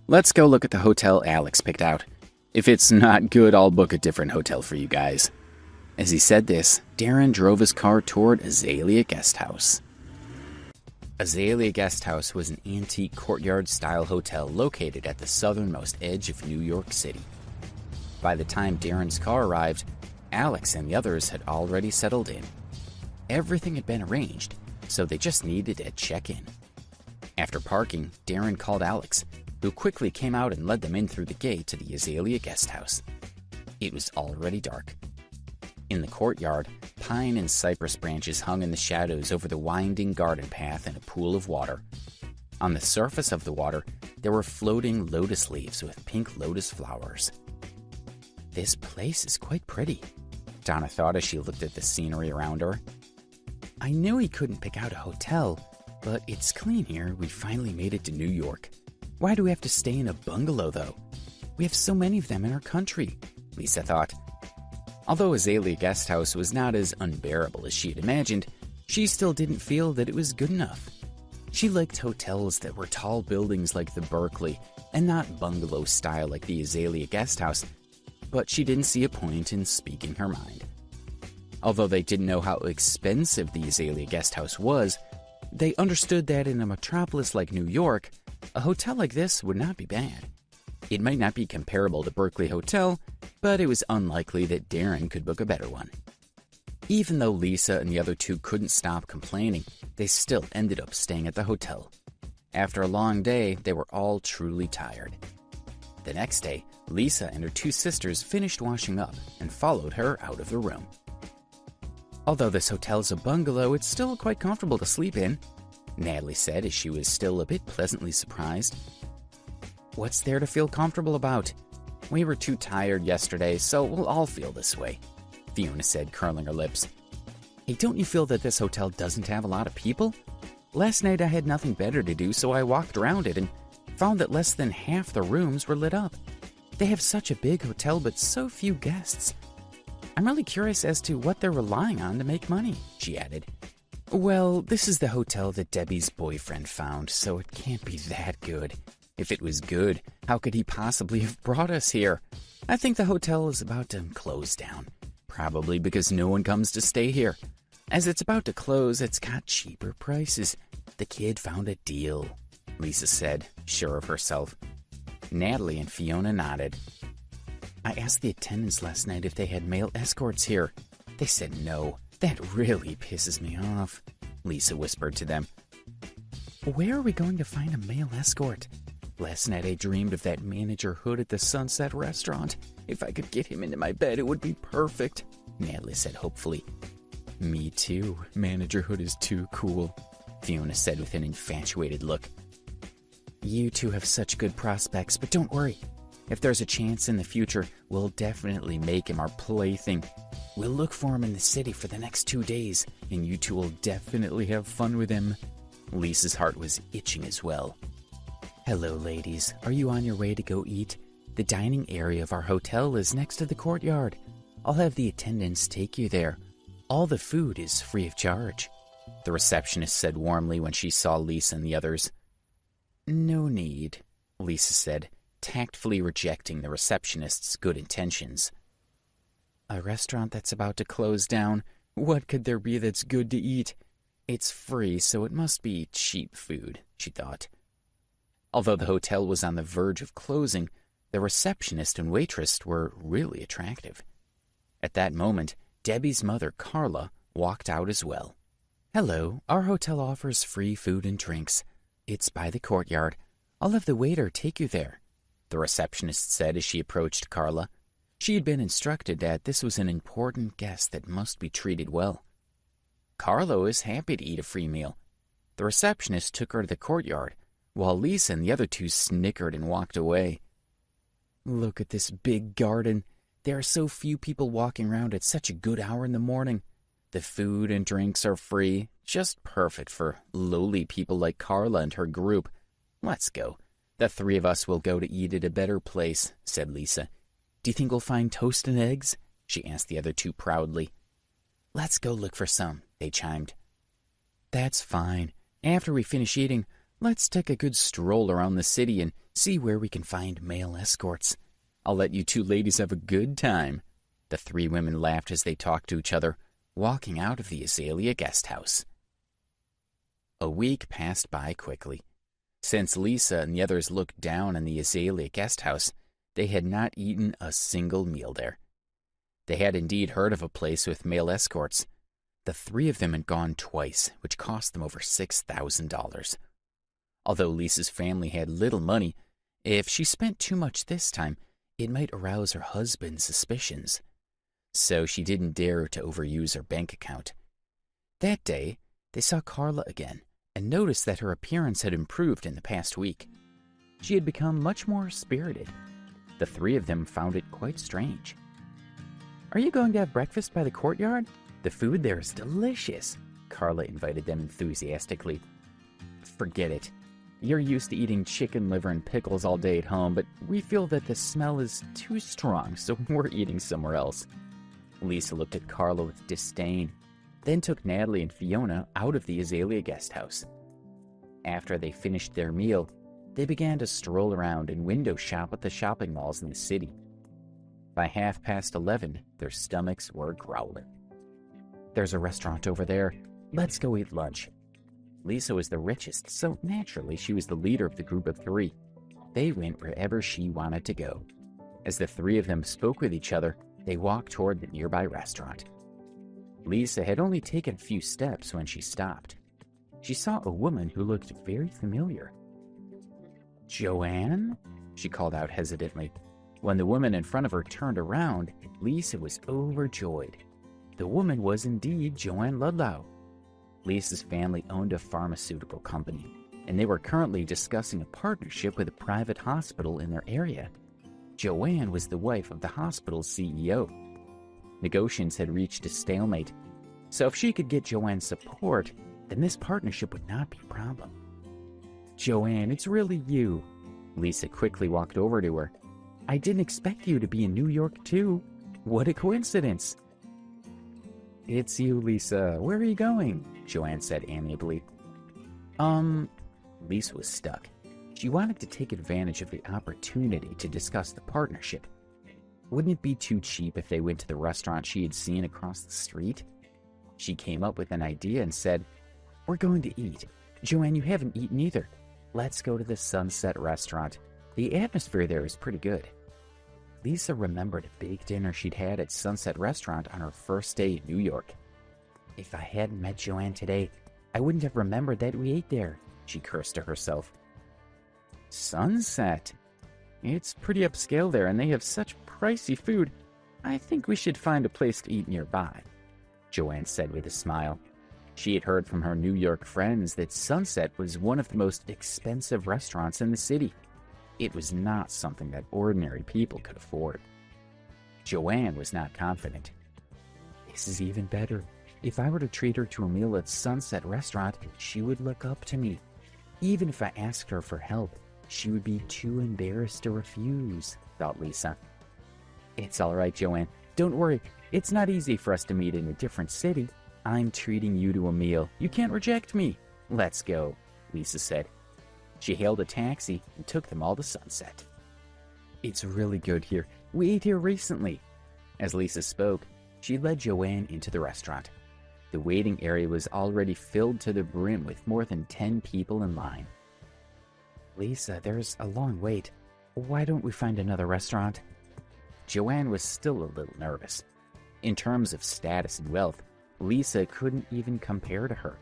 "Let's go look at the hotel Alex picked out. If it's not good, I'll book a different hotel for you guys." As he said this, Darren drove his car toward Azalea Guest House. Azalea Guest House was an antique courtyard-style hotel located at the southernmost edge of New York City. By the time Darren's car arrived, Alex and the others had already settled in. Everything had been arranged, so they just needed to check in. After parking, Darren called Alex, who quickly came out and led them in through the gate to the Azalea Guest House. It was already dark. In the courtyard, pine and cypress branches hung in the shadows over the winding garden path and a pool of water. On the surface of the water, there were floating lotus leaves with pink lotus flowers. "This place is quite pretty," Donna thought as she looked at the scenery around her. "I knew he couldn't pick out a hotel, but it's clean here. We finally made it to New York. Why do we have to stay in a bungalow, though? We have so many of them in our country," Lisa thought. Although Azalea Guest House was not as unbearable as she had imagined, she still didn't feel that it was good enough. She liked hotels that were tall buildings like the Berkeley and not bungalow style like the Azalea Guest House, but she didn't see a point in speaking her mind. Although they didn't know how expensive the Azalea Guest House was, they understood that in a metropolis like New York, a hotel like this would not be bad. It might not be comparable to Berkeley Hotel, but it was unlikely that Darren could book a better one. Even though Lisa and the other two couldn't stop complaining, they still ended up staying at the hotel. After a long day, they were all truly tired. The next day, Lisa and her two sisters finished washing up and followed her out of the room. "Although this hotel is a bungalow, it's still quite comfortable to sleep in," Natalie said as she was still a bit pleasantly surprised. "What's there to feel comfortable about? We were too tired yesterday, so we'll all feel this way," Fiona said, curling her lips. "Hey, don't you feel that this hotel doesn't have a lot of people? Last night I had nothing better to do, so I walked around it and found that less than half the rooms were lit up. They have such a big hotel, but so few guests. I'm really curious as to what they're relying on to make money," she added. "Well, this is the hotel that Debbie's boyfriend found, so it can't be that good. If it was good, how could he possibly have brought us here? I think the hotel is about to close down, probably because no one comes to stay here. As it's about to close, it's got cheaper prices. The kid found a deal," Lisa said, sure of herself. Natalie and Fiona nodded. "I asked the attendants last night if they had male escorts here. They said no. That really pisses me off," Lisa whispered to them. "Where are we going to find a male escort? Last night I dreamed of that manager Hood at the Sunset Restaurant. If I could get him into my bed, it would be perfect," Natalie said hopefully. "Me too. Manager Hood is too cool," Fiona said with an infatuated look. "You two have such good prospects, but don't worry. If there's a chance in the future, we'll definitely make him our plaything. We'll look for him in the city for the next 2 days, and you two will definitely have fun with him." Lisa's heart was itching as well. "Hello, ladies. Are you on your way to go eat? The dining area of our hotel is next to the courtyard. I'll have the attendants take you there. All the food is free of charge," the receptionist said warmly when she saw Lisa and the others. "No need," Lisa said, tactfully rejecting the receptionist's good intentions. "A restaurant that's about to close down? What could there be that's good to eat? It's free, so it must be cheap food, she thought. Although the hotel was on the verge of closing, the receptionist and waitress were really attractive. At that moment, Debbie's mother, Carla, walked out as well. Hello, our hotel offers free food and drinks. It's by the courtyard. I'll have the waiter take you there, the receptionist said as she approached Carla. She had been instructed that this was an important guest that must be treated well. Carla was happy to eat a free meal. The receptionist took her to the courtyard, while Lisa and the other two snickered and walked away. Look at this big garden. There are so few people walking around at such a good hour in the morning. The food and drinks are free, just perfect for lowly people like Carla and her group. Let's go. The three of us will go to eat at a better place, said Lisa. Do you think we'll find toast and eggs? She asked the other two proudly. Let's go look for some, they chimed. That's fine. After we finish eating, let's take a good stroll around the city and see where we can find male escorts. I'll let you two ladies have a good time. The three women laughed as they talked to each other, walking out of the Azalea guest house. A week passed by quickly. Since Lisa and the others looked down on the Azalea guest house, they had not eaten a single meal there. They had indeed heard of a place with male escorts. The three of them had gone twice, which cost them over $6,000. Although Lisa's family had little money, if she spent too much this time, it might arouse her husband's suspicions. So she didn't dare to overuse her bank account. That day, they saw Carla again and noticed that her appearance had improved in the past week. She had become much more spirited. The three of them found it quite strange. Are you going to have breakfast by the courtyard? The food there is delicious, Carla invited them enthusiastically. Forget it. You're used to eating chicken liver and pickles all day at home, but we feel that the smell is too strong, so we're eating somewhere else. Lisa looked at Carla with disdain, then took Natalie and Fiona out of the Azalea guest house. After they finished their meal, they began to stroll around and window shop at the shopping malls in the city. By 11:30, their stomachs were growling. There's a restaurant over there. Let's go eat lunch. Lisa was the richest, so naturally she was the leader of the group of three. They went wherever she wanted to go. As the three of them spoke with each other, they walked toward the nearby restaurant. Lisa had only taken a few steps when she stopped. She saw a woman who looked very familiar. Joanne? She called out hesitantly. When the woman in front of her turned around, Lisa was overjoyed. The woman was indeed Joanne Ludlow. Lisa's family owned a pharmaceutical company, and they were currently discussing a partnership with a private hospital in their area. Joanne was the wife of the hospital's CEO. Negotiations had reached a stalemate, so if she could get Joanne's support, then this partnership would not be a problem. Joanne, it's really you. Lisa quickly walked over to her. I didn't expect you to be in New York too. What a coincidence. It's you, Lisa. Where are you going? Joanne said amiably. Lisa was stuck. She wanted to take advantage of the opportunity to discuss the partnership. Wouldn't it be too cheap if they went to the restaurant she had seen across the street? She came up with an idea and said, We're going to eat. Joanne, you haven't eaten either. Let's go to the Sunset restaurant. The atmosphere there is pretty good. Lisa remembered a big dinner she'd had at Sunset Restaurant on her first day in New York. If I hadn't met Joanne today, I wouldn't have remembered that we ate there, she cursed to herself. Sunset? It's pretty upscale there, and they have such pricey food. I think we should find a place to eat nearby, Joanne said with a smile. She had heard from her New York friends that Sunset was one of the most expensive restaurants in the city. It was not something that ordinary people could afford. Joanne was not confident. This is even better. If I were to treat her to a meal at Sunset Restaurant, she would look up to me. Even if I asked her for help, she would be too embarrassed to refuse, thought Lisa. It's all right, Joanne. Don't worry. It's not easy for us to meet in a different city. I'm treating you to a meal. You can't reject me. Let's go, Lisa said. She hailed a taxi and took them all to Sunset. It's really good here. We ate here recently. As Lisa spoke, she led Joanne into the restaurant. The waiting area was already filled to the brim with more than 10 people in line. Lisa, there's a long wait. Why don't we find another restaurant? Joanne was still a little nervous. In terms of status and wealth, Lisa couldn't even compare to her.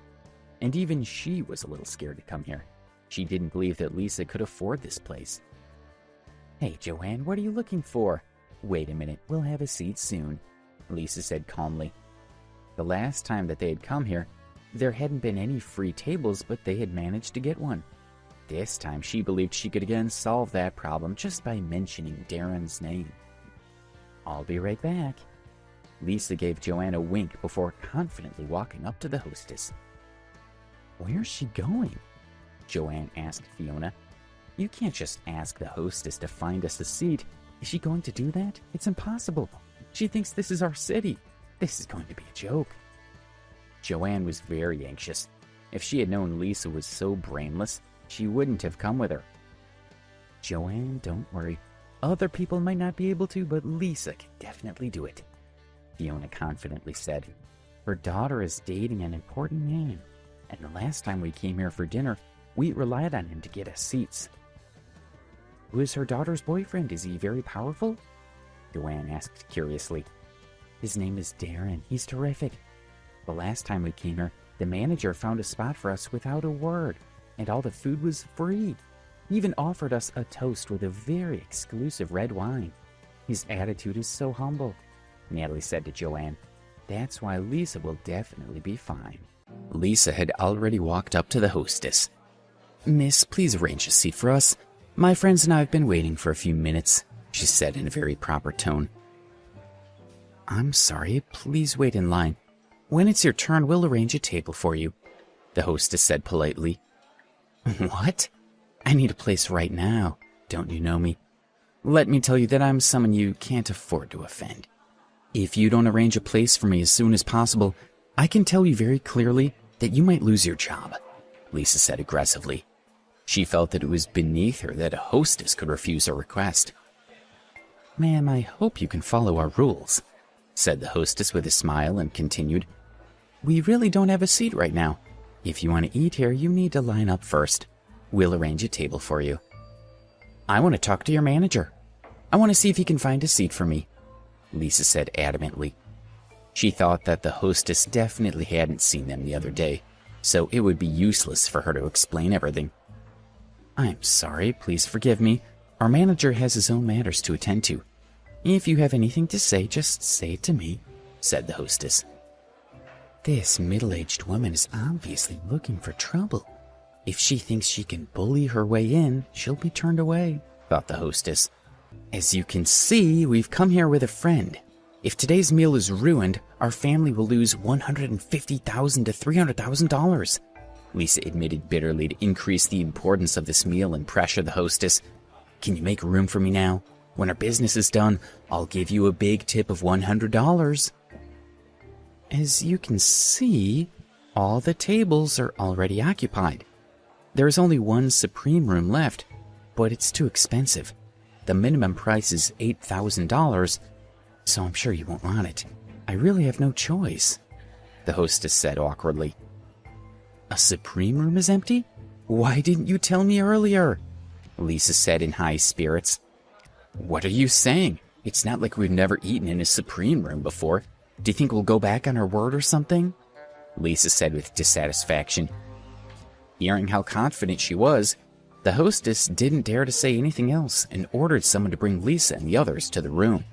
And even she was a little scared to come here. She didn't believe that Lisa could afford this place. Hey, Joanne, what are you looking for? Wait a minute, we'll have a seat soon, Lisa said calmly. The last time that they had come here, there hadn't been any free tables, but they had managed to get one. This time she believed she could again solve that problem just by mentioning Darren's name. I'll be right back. Lisa gave Joanne a wink before confidently walking up to the hostess. Where's she going? Joanne asked Fiona. You can't just ask the hostess to find us a seat. Is she going to do that? It's impossible. She thinks this is our city. This is going to be a joke. Joanne was very anxious. If she had known Lisa was so brainless, she wouldn't have come with her. Joanne, don't worry. Other people might not be able to, but Lisa can definitely do it, Fiona confidently said. Her daughter is dating an important man, and the last time we came here for dinner, we relied on him to get us seats. Who is her daughter's boyfriend? Is he very powerful? Joanne asked curiously. His name is Darren. He's terrific. The last time we came here, the manager found a spot for us without a word, and all the food was free. He even offered us a toast with a very exclusive red wine. His attitude is so humble, Natalie said to Joanne. That's why Lisa will definitely be fine. Lisa had already walked up to the hostess. Miss, please arrange a seat for us. My friends and I have been waiting for a few minutes, she said in a very proper tone. I'm sorry, please wait in line. When it's your turn, we'll arrange a table for you, the hostess said politely. What? I need a place right now. Don't you know me? Let me tell you that I'm someone you can't afford to offend. If you don't arrange a place for me as soon as possible, I can tell you very clearly that you might lose your job, Lisa said aggressively. She felt that it was beneath her that a hostess could refuse a request. Ma'am, I hope you can follow our rules, said the hostess with a smile and continued. We really don't have a seat right now. If you want to eat here, you need to line up first. We'll arrange a table for you. I want to talk to your manager. I want to see if he can find a seat for me, Lisa said adamantly. She thought that the hostess definitely hadn't seen them the other day, so it would be useless for her to explain everything. I'm sorry, please forgive me. Our manager has his own matters to attend to. If you have anything to say, just say it to me, said the hostess. This middle-aged woman is obviously looking for trouble. If she thinks she can bully her way in, she'll be turned away, thought the hostess. As you can see, we've come here with a friend. If today's meal is ruined, our family will lose $150,000 to $300,000. Lisa admitted bitterly to increase the importance of this meal and pressure the hostess. Can you make room for me now? When our business is done, I'll give you a big tip of $100. As you can see, all the tables are already occupied. There is only one supreme room left, but it's too expensive. The minimum price is $8,000, so I'm sure you won't want it. I really have no choice, the hostess said awkwardly. A supreme room is empty? Why didn't you tell me earlier? Lisa said in high spirits. What are you saying? It's not like we've never eaten in a supreme room before. Do you think we'll go back on our word or something? Lisa said with dissatisfaction. Hearing how confident she was, the hostess didn't dare to say anything else and ordered someone to bring Lisa and the others to the room.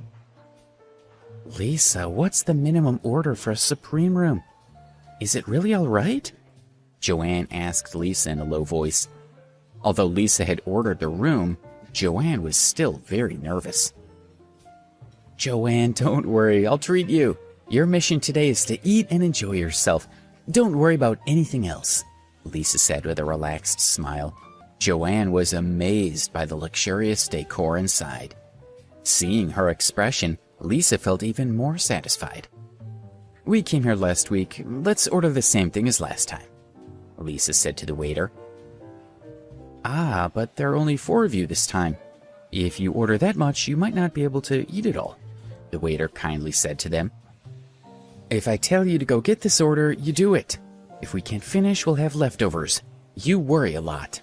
Lisa, what's the minimum order for a supreme room? Is it really all right? Joanne asked Lisa in a low voice. Although Lisa had ordered the room, Joanne was still very nervous. Joanne, don't worry, I'll treat you. Your mission today is to eat and enjoy yourself. Don't worry about anything else, Lisa said with a relaxed smile. Joanne was amazed by the luxurious decor inside. Seeing her expression, Lisa felt even more satisfied. We came here last week. Let's order the same thing as last time, Lisa said to the waiter. Ah, but there are only 4 of you this time. If you order that much, you might not be able to eat it all, the waiter kindly said to them. If I tell you to go get this order, you do it. If we can't finish, we'll have leftovers. You worry a lot,"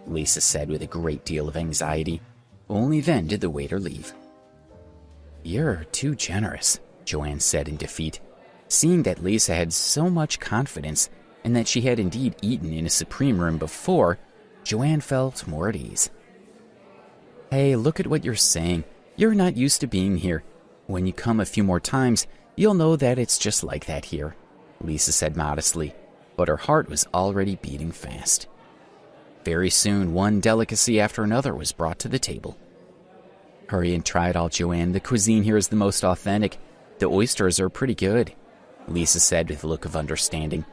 Lisa said with a great deal of anxiety. Only then did the waiter leave. "You're too generous," Joanne said in defeat. Seeing that Lisa had so much confidence and that she had indeed eaten in a Supreme room before, Joanne felt more at ease. "Hey, look at what you're saying. You're not used to being here. When you come a few more times, you'll know that it's just like that here," Lisa said modestly, but her heart was already beating fast. Very soon, one delicacy after another was brought to the table. "Hurry and try it all, Joanne. The cuisine here is the most authentic. The oysters are pretty good," Lisa said with a look of understanding.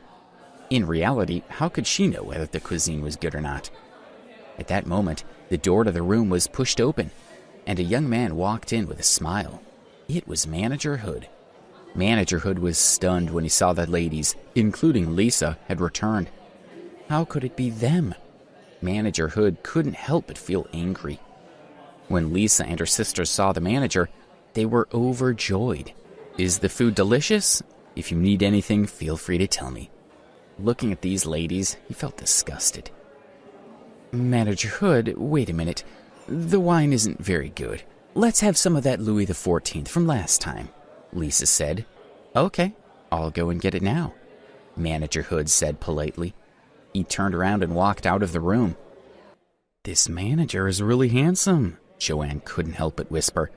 In reality, how could she know whether the cuisine was good or not? At that moment, the door to the room was pushed open, and a young man walked in with a smile. It was Manager Hood. Manager Hood was stunned when he saw that ladies, including Lisa, had returned. How could it be them? Manager Hood couldn't help but feel angry. When Lisa and her sisters saw the manager, they were overjoyed. "Is the food delicious? If you need anything, feel free to tell me." Looking at these ladies, he felt disgusted. "Manager Hood, wait a minute. The wine isn't very good. Let's have some of that Louis XIV from last time," Lisa said. "Okay, I'll go and get it now," Manager Hood said politely. He turned around and walked out of the room. "This manager is really handsome," Joanne couldn't help but whisper.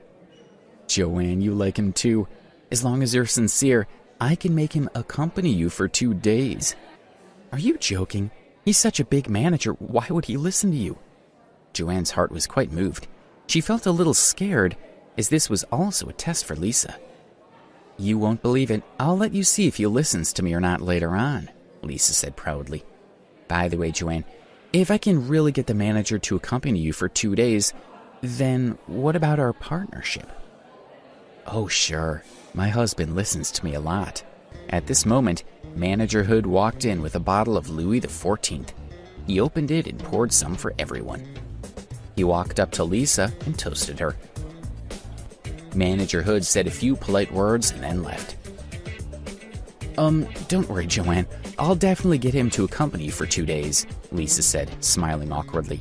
"Joanne, you like him too. As long as you're sincere, I can make him accompany you for 2 days." "Are you joking? He's such a big manager. Why would he listen to you?" Joanne's heart was quite moved. She felt a little scared, as this was also a test for Lisa. "You won't believe it. I'll let you see if he listens to me or not later on," Lisa said proudly. "By the way, Joanne, if I can really get the manager to accompany you for 2 days, then what about our partnership?" "Oh, sure. My husband listens to me a lot." At this moment, Manager Hood walked in with a bottle of Louis XIV. He opened it and poured some for everyone. He walked up to Lisa and toasted her. Manager Hood said a few polite words and then left. Don't worry, Joanne. I'll definitely get him to accompany you for 2 days," Lisa said, smiling awkwardly.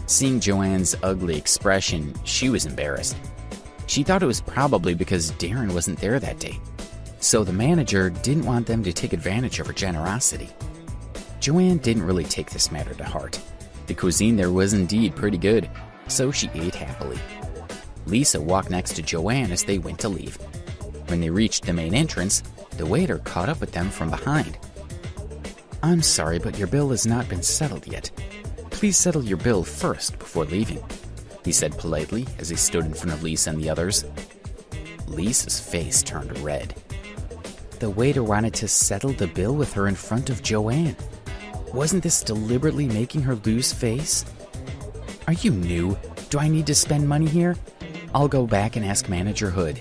Seeing Joanne's ugly expression, she was embarrassed. She thought it was probably because Darren wasn't there that day, so the manager didn't want them to take advantage of her generosity. Joanne didn't really take this matter to heart. The cuisine there was indeed pretty good, so she ate happily. Lisa walked next to Joanne as they went to leave. When they reached the main entrance, the waiter caught up with them from behind. "I'm sorry, but your bill has not been settled yet. Please settle your bill first before leaving," he said politely as he stood in front of Lisa and the others. Lisa's face turned red. The waiter wanted to settle the bill with her in front of Joanne. Wasn't this deliberately making her lose face? "Are you new? Do I need to spend money here? I'll go back and ask Manager Hood,"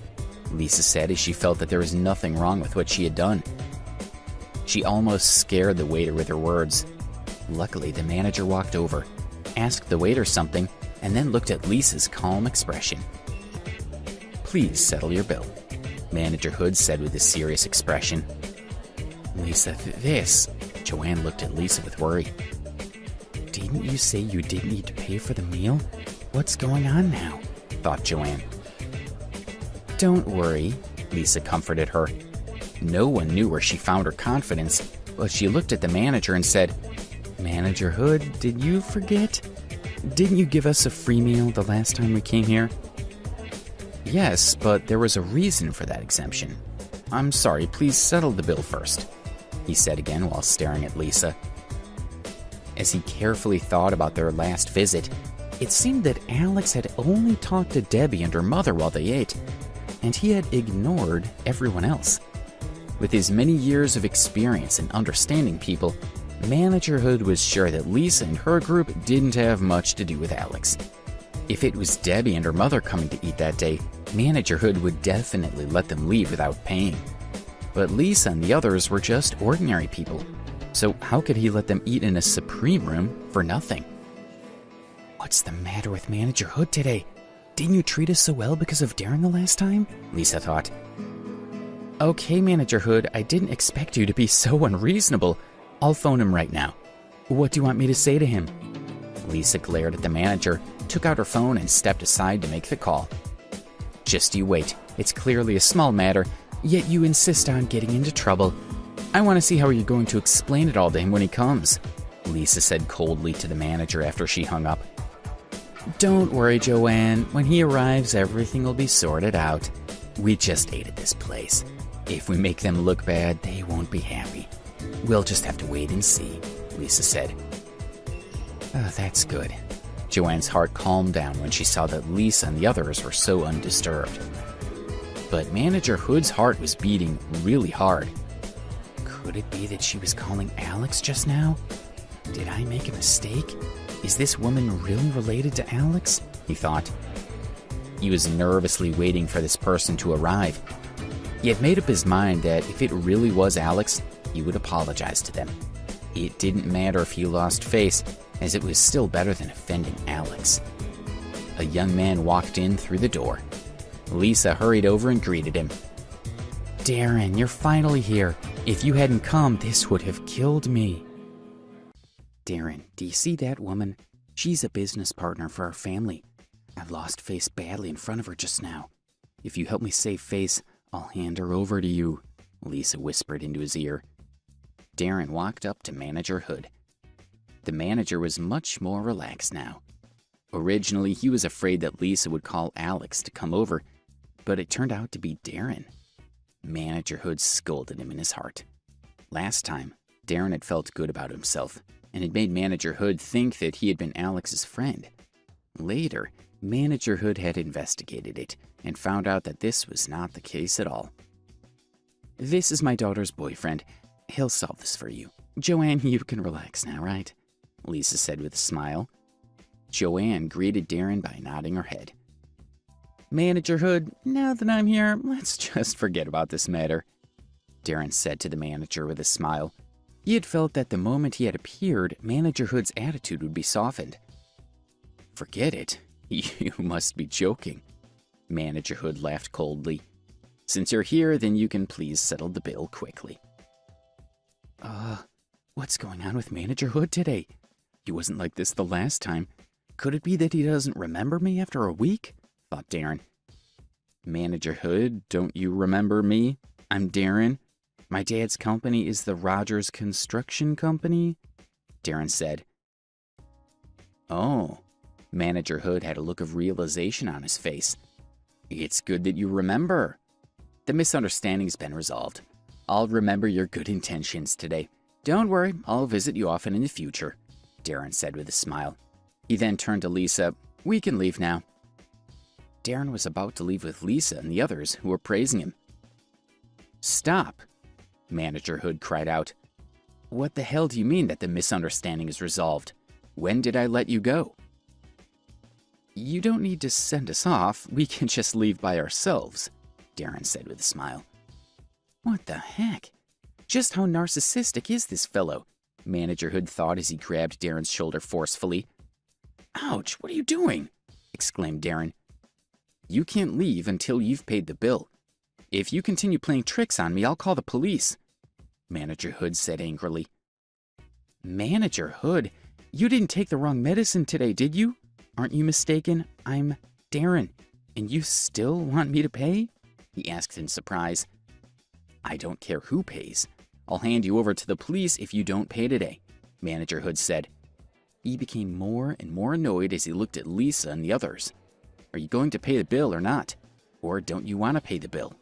Lisa said as she felt that there was nothing wrong with what she had done. She almost scared the waiter with her words. Luckily, the manager walked over, asked the waiter something, and then looked at Lisa's calm expression. "Please settle your bill," Manager Hood said with a serious expression. "Lisa, this..." Joanne looked at Lisa with worry. "Didn't you say you didn't need to pay for the meal? What's going on now?" thought Joanne. "Don't worry," Lisa comforted her. No one knew where she found her confidence, but she looked at the manager and said, "Manager Hood, did you forget? Didn't you give us a free meal the last time we came here?" "Yes, but there was a reason for that exemption. I'm sorry, please settle the bill first," he said again while staring at Lisa. As he carefully thought about their last visit, it seemed that Alex had only talked to Debbie and her mother while they ate, and he had ignored everyone else. With his many years of experience in understanding people, Manager Hood was sure that Lisa and her group didn't have much to do with Alex. If it was Debbie and her mother coming to eat that day, Manager Hood would definitely let them leave without paying. But Lisa and the others were just ordinary people, so how could he let them eat in a Supreme room for nothing? "What's the matter with Manager Hood today? Didn't you treat us so well because of Darren the last time?" Lisa thought. Okay, Manager Hood, I didn't expect you to be so unreasonable. I'll phone him right now. What do you want me to say to him? Lisa glared at the manager, took out her phone, and stepped aside to make the call. Just you wait. It's clearly a small matter, yet you insist on getting into trouble. I want to see how you're going to explain it all to him when he comes, Lisa said coldly to the manager after she hung up. Don't worry, Joanne. When he arrives, everything will be sorted out. We just ate at this place. If we make them look bad, they won't be happy. We'll just have to wait and see, Lisa said. Oh, that's good. Joanne's heart calmed down when she saw that Lisa and the others were so undisturbed. But Manager Hood's heart was beating really hard. Could it be that she was calling Alex just now? Did I make a mistake? Is this woman really related to Alex? He thought. He was nervously waiting for this person to arrive. He had made up his mind that if it really was Alex, he would apologize to them. It didn't matter if he lost face, as it was still better than offending Alex. A young man walked in through the door. Lisa hurried over and greeted him. Darren, you're finally here. If you hadn't come, this would have killed me. Darren, do you see that woman? She's a business partner for our family. I lost face badly in front of her just now. If you help me save face, I'll hand her over to you, Lisa whispered into his ear. Darren walked up to Manager Hood. The manager was much more relaxed now. Originally, he was afraid that Lisa would call Alex to come over, but it turned out to be Darren. Manager Hood scolded him in his heart. Last time, Darren had felt good about himself, and it made Manager Hood think that he had been Alex's friend. Later, Manager Hood had investigated it and found out that this was not the case at all. This is my daughter's boyfriend. He'll solve this for you. Joanne, you can relax now, right? Lisa said with a smile. Joanne greeted Darren by nodding her head. Manager Hood, now that I'm here, let's just forget about this matter, Darren said to the manager with a smile. He had felt that the moment he had appeared, Manager Hood's attitude would be softened. Forget it? You must be joking. Manager Hood laughed coldly. Since you're here, then you can please settle the bill quickly. What's going on with Manager Hood today? He wasn't like this the last time. Could it be that he doesn't remember me after a week? Thought Darren. Manager Hood, don't you remember me? I'm Darren. My dad's company is the Rogers Construction Company, Darren said. Oh. Manager Hood had a look of realization on his face. It's good that you remember. The misunderstanding's been resolved. I'll remember your good intentions today. Don't worry, I'll visit you often in the future, Darren said with a smile. He then turned to Lisa. We can leave now. Darren was about to leave with Lisa and the others who were praising him. Stop, Manager Hood cried out. What the hell do you mean that the misunderstanding is resolved? When did I let you go? You don't need to send us off. We can just leave by ourselves, Darren said with a smile. What the heck? Just how narcissistic is this fellow? Manager Hood thought as he grabbed Darren's shoulder forcefully. Ouch, what are you doing? Exclaimed Darren. You can't leave until you've paid the bill. If you continue playing tricks on me, I'll call the police, Manager Hood said angrily. Manager Hood, you didn't take the wrong medicine today, did you? Aren't you mistaken? I'm Darren, and you still want me to pay? He asked in surprise. I don't care who pays. I'll hand you over to the police if you don't pay today, Manager Hood said. He became more and more annoyed as he looked at Lisa and the others. Are you going to pay the bill or not? Or don't you want to pay the bill?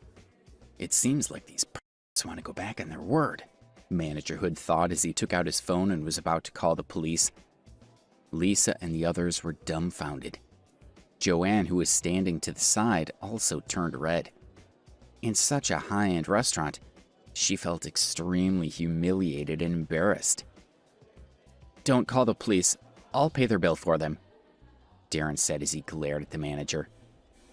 It seems like these p***s want to go back on their word, Manager Hood thought as he took out his phone and was about to call the police. Lisa and the others were dumbfounded. Joanne, who was standing to the side, also turned red. In such a high-end restaurant, she felt extremely humiliated and embarrassed. Don't call the police. I'll pay their bill for them, Darren said as he glared at the manager.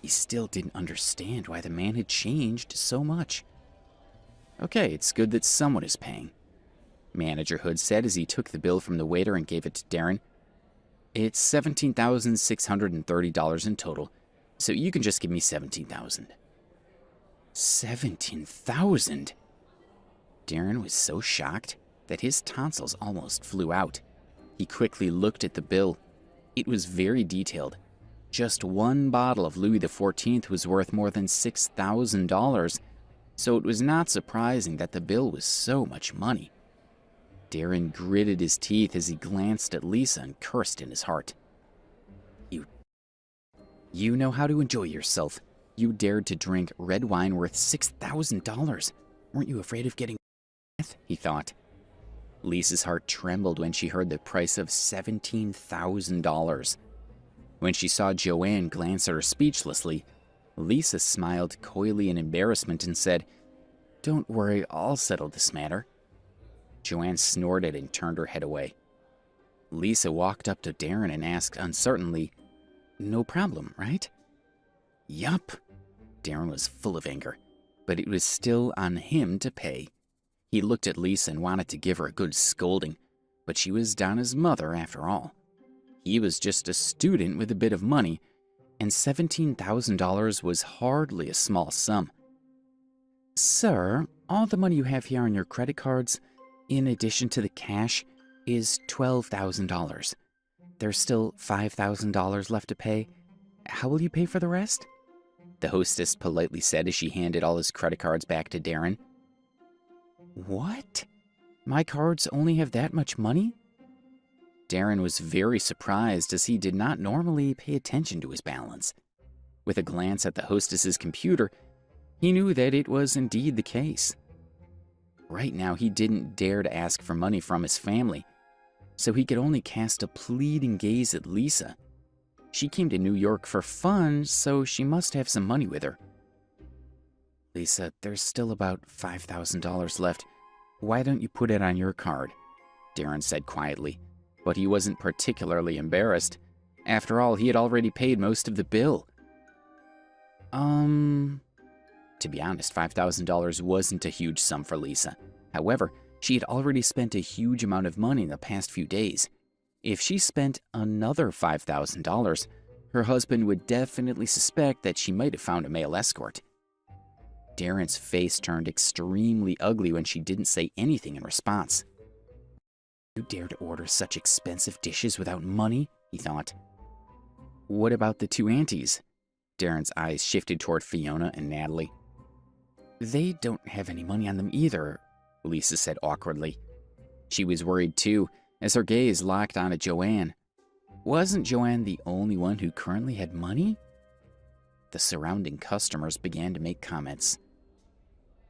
He still didn't understand why the man had changed so much. Okay, it's good that someone is paying, Manager Hood said as he took the bill from the waiter and gave it to Darren. It's $17,630 in total, so you can just give me $17,000. $17,000. Darren was so shocked that his tonsils almost flew out. He quickly looked at the bill. It was very detailed. Just one bottle of Louis XIV was worth more than $6,000, so it was not surprising that the bill was so much money. Darren gritted his teeth as he glanced at Lisa and cursed in his heart. You know how to enjoy yourself. You dared to drink red wine worth $6,000. Weren't you afraid of getting death? He thought. Lisa's heart trembled when she heard the price of $17,000. When she saw Joanne glance at her speechlessly, Lisa smiled coyly in embarrassment and said, "Don't worry, I'll settle this matter." Joanne snorted and turned her head away. Lisa walked up to Darren and asked uncertainly, "No problem, right?" "Yup." Darren was full of anger, but it was still on him to pay. He looked at Lisa and wanted to give her a good scolding, but she was Donna's mother after all. He was just a student with a bit of money, and $17,000 was hardly a small sum. "Sir, all the money you have here on your credit cards, in addition to the cash, is $12,000. There's still $5,000 left to pay. How will you pay for the rest?" The hostess politely said as she handed all his credit cards back to Darren. "What? My cards only have that much money?" Darren was very surprised as he did not normally pay attention to his balance. With a glance at the hostess's computer, he knew that it was indeed the case. Right now, he didn't dare to ask for money from his family, so he could only cast a pleading gaze at Lisa. She came to New York for fun, so she must have some money with her. "Lisa, there's still about $5,000 left. Why don't you put it on your card?" Darren said quietly, but he wasn't particularly embarrassed. After all, he had already paid most of the bill. To be honest, $5,000 wasn't a huge sum for Lisa. However, she had already spent a huge amount of money in the past few days. If she spent another $5,000, her husband would definitely suspect that she might have found a male escort. Darren's face turned extremely ugly when she didn't say anything in response. "You dare to order such expensive dishes without money?" he thought. "What about the two aunties?" Darren's eyes shifted toward Fiona and Natalie. "They don't have any money on them either," Lisa said awkwardly. She was worried too, as her gaze locked on at Joanne. Wasn't Joanne the only one who currently had money? The surrounding customers began to make comments.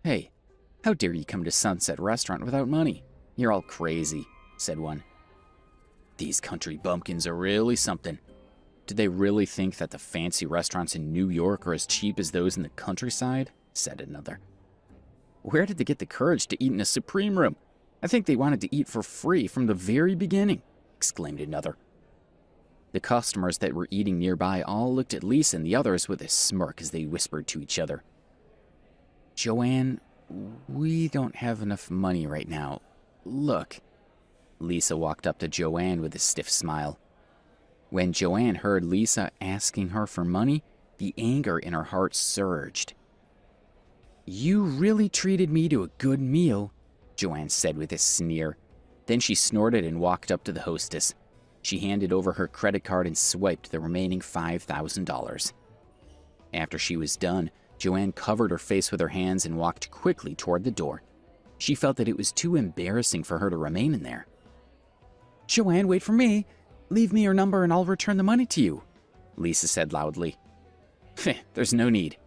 "Hey, how dare you come to Sunset Restaurant without money? You're all crazy," said one. "These country bumpkins are really something. Do they really think that the fancy restaurants in New York are as cheap as those in the countryside?" said another. "Where did they get the courage to eat in a Supreme room? I think they wanted to eat for free from the very beginning," exclaimed another. The customers that were eating nearby all looked at Lisa and the others with a smirk as they whispered to each other. "Joanne, we don't have enough money right now. Look." Lisa walked up to Joanne with a stiff smile. When Joanne heard Lisa asking her for money, the anger in her heart surged. "You really treated me to a good meal," Joanne said with a sneer. Then she snorted and walked up to the hostess. She handed over her credit card and swiped the remaining $5,000. After she was done, Joanne covered her face with her hands and walked quickly toward the door. She felt that it was too embarrassing for her to remain in there. "Joanne, wait for me. Leave me your number and I'll return the money to you," Lisa said loudly. "There's no need."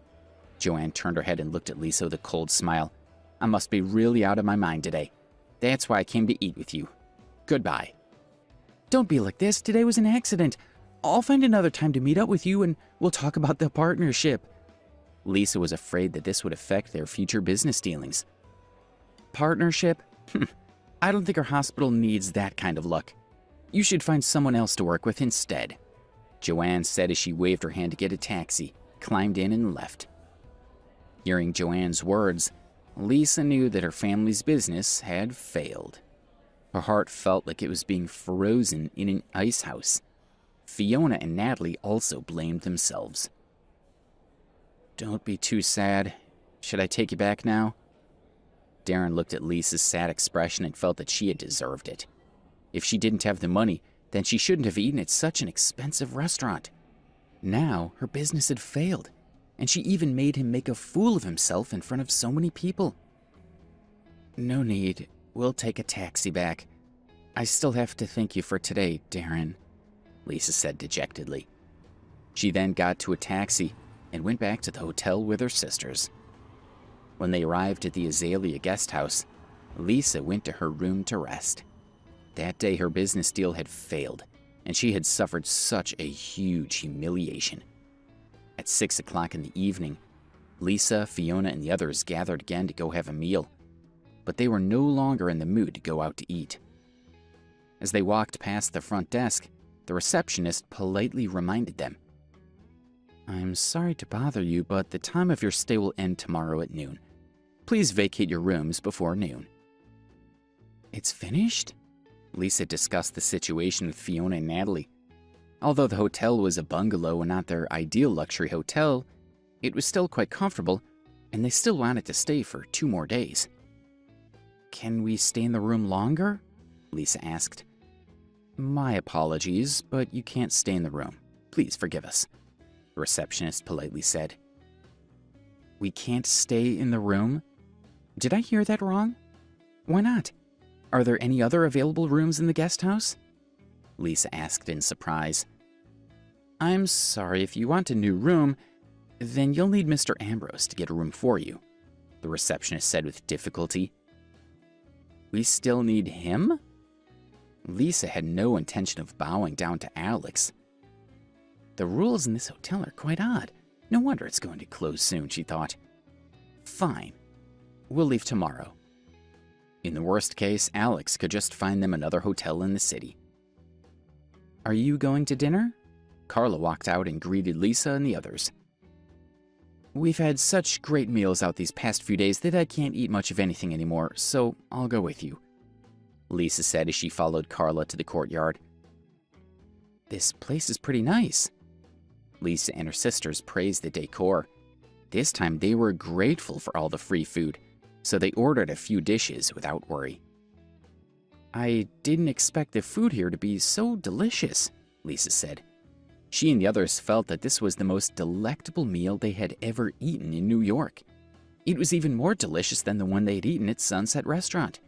Joanne turned her head and looked at Lisa with a cold smile. "I must be really out of my mind today. That's why I came to eat with you. Goodbye." "Don't be like this. Today was an accident. I'll find another time to meet up with you and we'll talk about the partnership." Lisa was afraid that this would affect their future business dealings. "Partnership? I don't think our hospital needs that kind of luck. You should find someone else to work with instead," Joanne said as she waved her hand to get a taxi, climbed in and left. Hearing Joanne's words, Lisa knew that her family's business had failed. Her heart felt like it was being frozen in an ice house. Fiona and Natalie also blamed themselves. "Don't be too sad. Should I take you back now? Darren looked at Lisa's sad expression and felt that she had deserved it. If she didn't have the money, then she shouldn't have eaten at such an expensive restaurant. Now, her business had failed, and she even made him make a fool of himself in front of so many people. No need. We'll take a taxi back. I still have to thank you for today, Darren, Lisa said dejectedly. She then got to a taxi and went back to the hotel with her sisters. When they arrived at the Azalea guest house, Lisa went to her room to rest. That day her business deal had failed, and she had suffered such a huge humiliation. At 6 o'clock in the evening, Lisa, Fiona, and the others gathered again to go have a meal, but they were no longer in the mood to go out to eat. As they walked past the front desk, the receptionist politely reminded them, "I'm sorry to bother you, but the time of your stay will end tomorrow at noon. Please vacate your rooms before noon." "It's finished?" Lisa discussed the situation with Fiona and Natalie. Although the hotel was a bungalow and not their ideal luxury hotel, it was still quite comfortable, and they still wanted to stay for 2 more days. "Can we stay in the room longer?" Lisa asked. "My apologies, but you can't stay in the room. Please forgive us," the receptionist politely said. "We can't stay in the room? Did I hear that wrong? Why not? Are there any other available rooms in the guest house?" Lisa asked in surprise. "I'm sorry, if you want a new room, then you'll need Mr. Ambrose to get a room for you," the receptionist said with difficulty. "We still need him?" Lisa had no intention of bowing down to Alex. The rules in this hotel are quite odd. No wonder it's going to close soon, she thought. Fine. We'll leave tomorrow. In the worst case, Alex could just find them another hotel in the city. "Are you going to dinner?" Carla walked out and greeted Lisa and the others. "We've had such great meals out these past few days that I can't eat much of anything anymore, so I'll go with you," Lisa said as she followed Carla to the courtyard. "This place is pretty nice." Lisa and her sisters praised the decor. This time they were grateful for all the free food, so they ordered a few dishes without worry. "I didn't expect the food here to be so delicious," Lisa said. She and the others felt that this was the most delectable meal they had ever eaten in New York. It was even more delicious than the one they had eaten at Sunset Restaurant.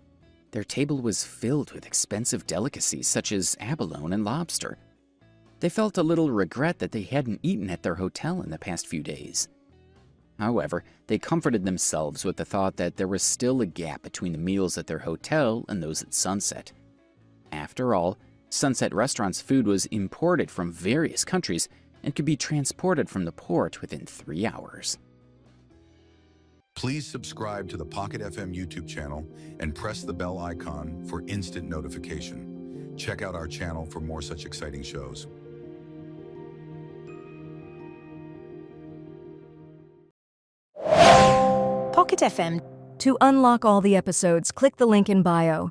Their table was filled with expensive delicacies such as abalone and lobster. They felt a little regret that they hadn't eaten at their hotel in the past few days. However, they comforted themselves with the thought that there was still a gap between the meals at their hotel and those at Sunset. After all, Sunset Restaurant's food was imported from various countries and could be transported from the port within 3 hours. Please subscribe to the Pocket FM YouTube channel and press the bell icon for instant notification. Check out our channel for more such exciting shows. Pocket FM. To unlock all the episodes, click the link in bio.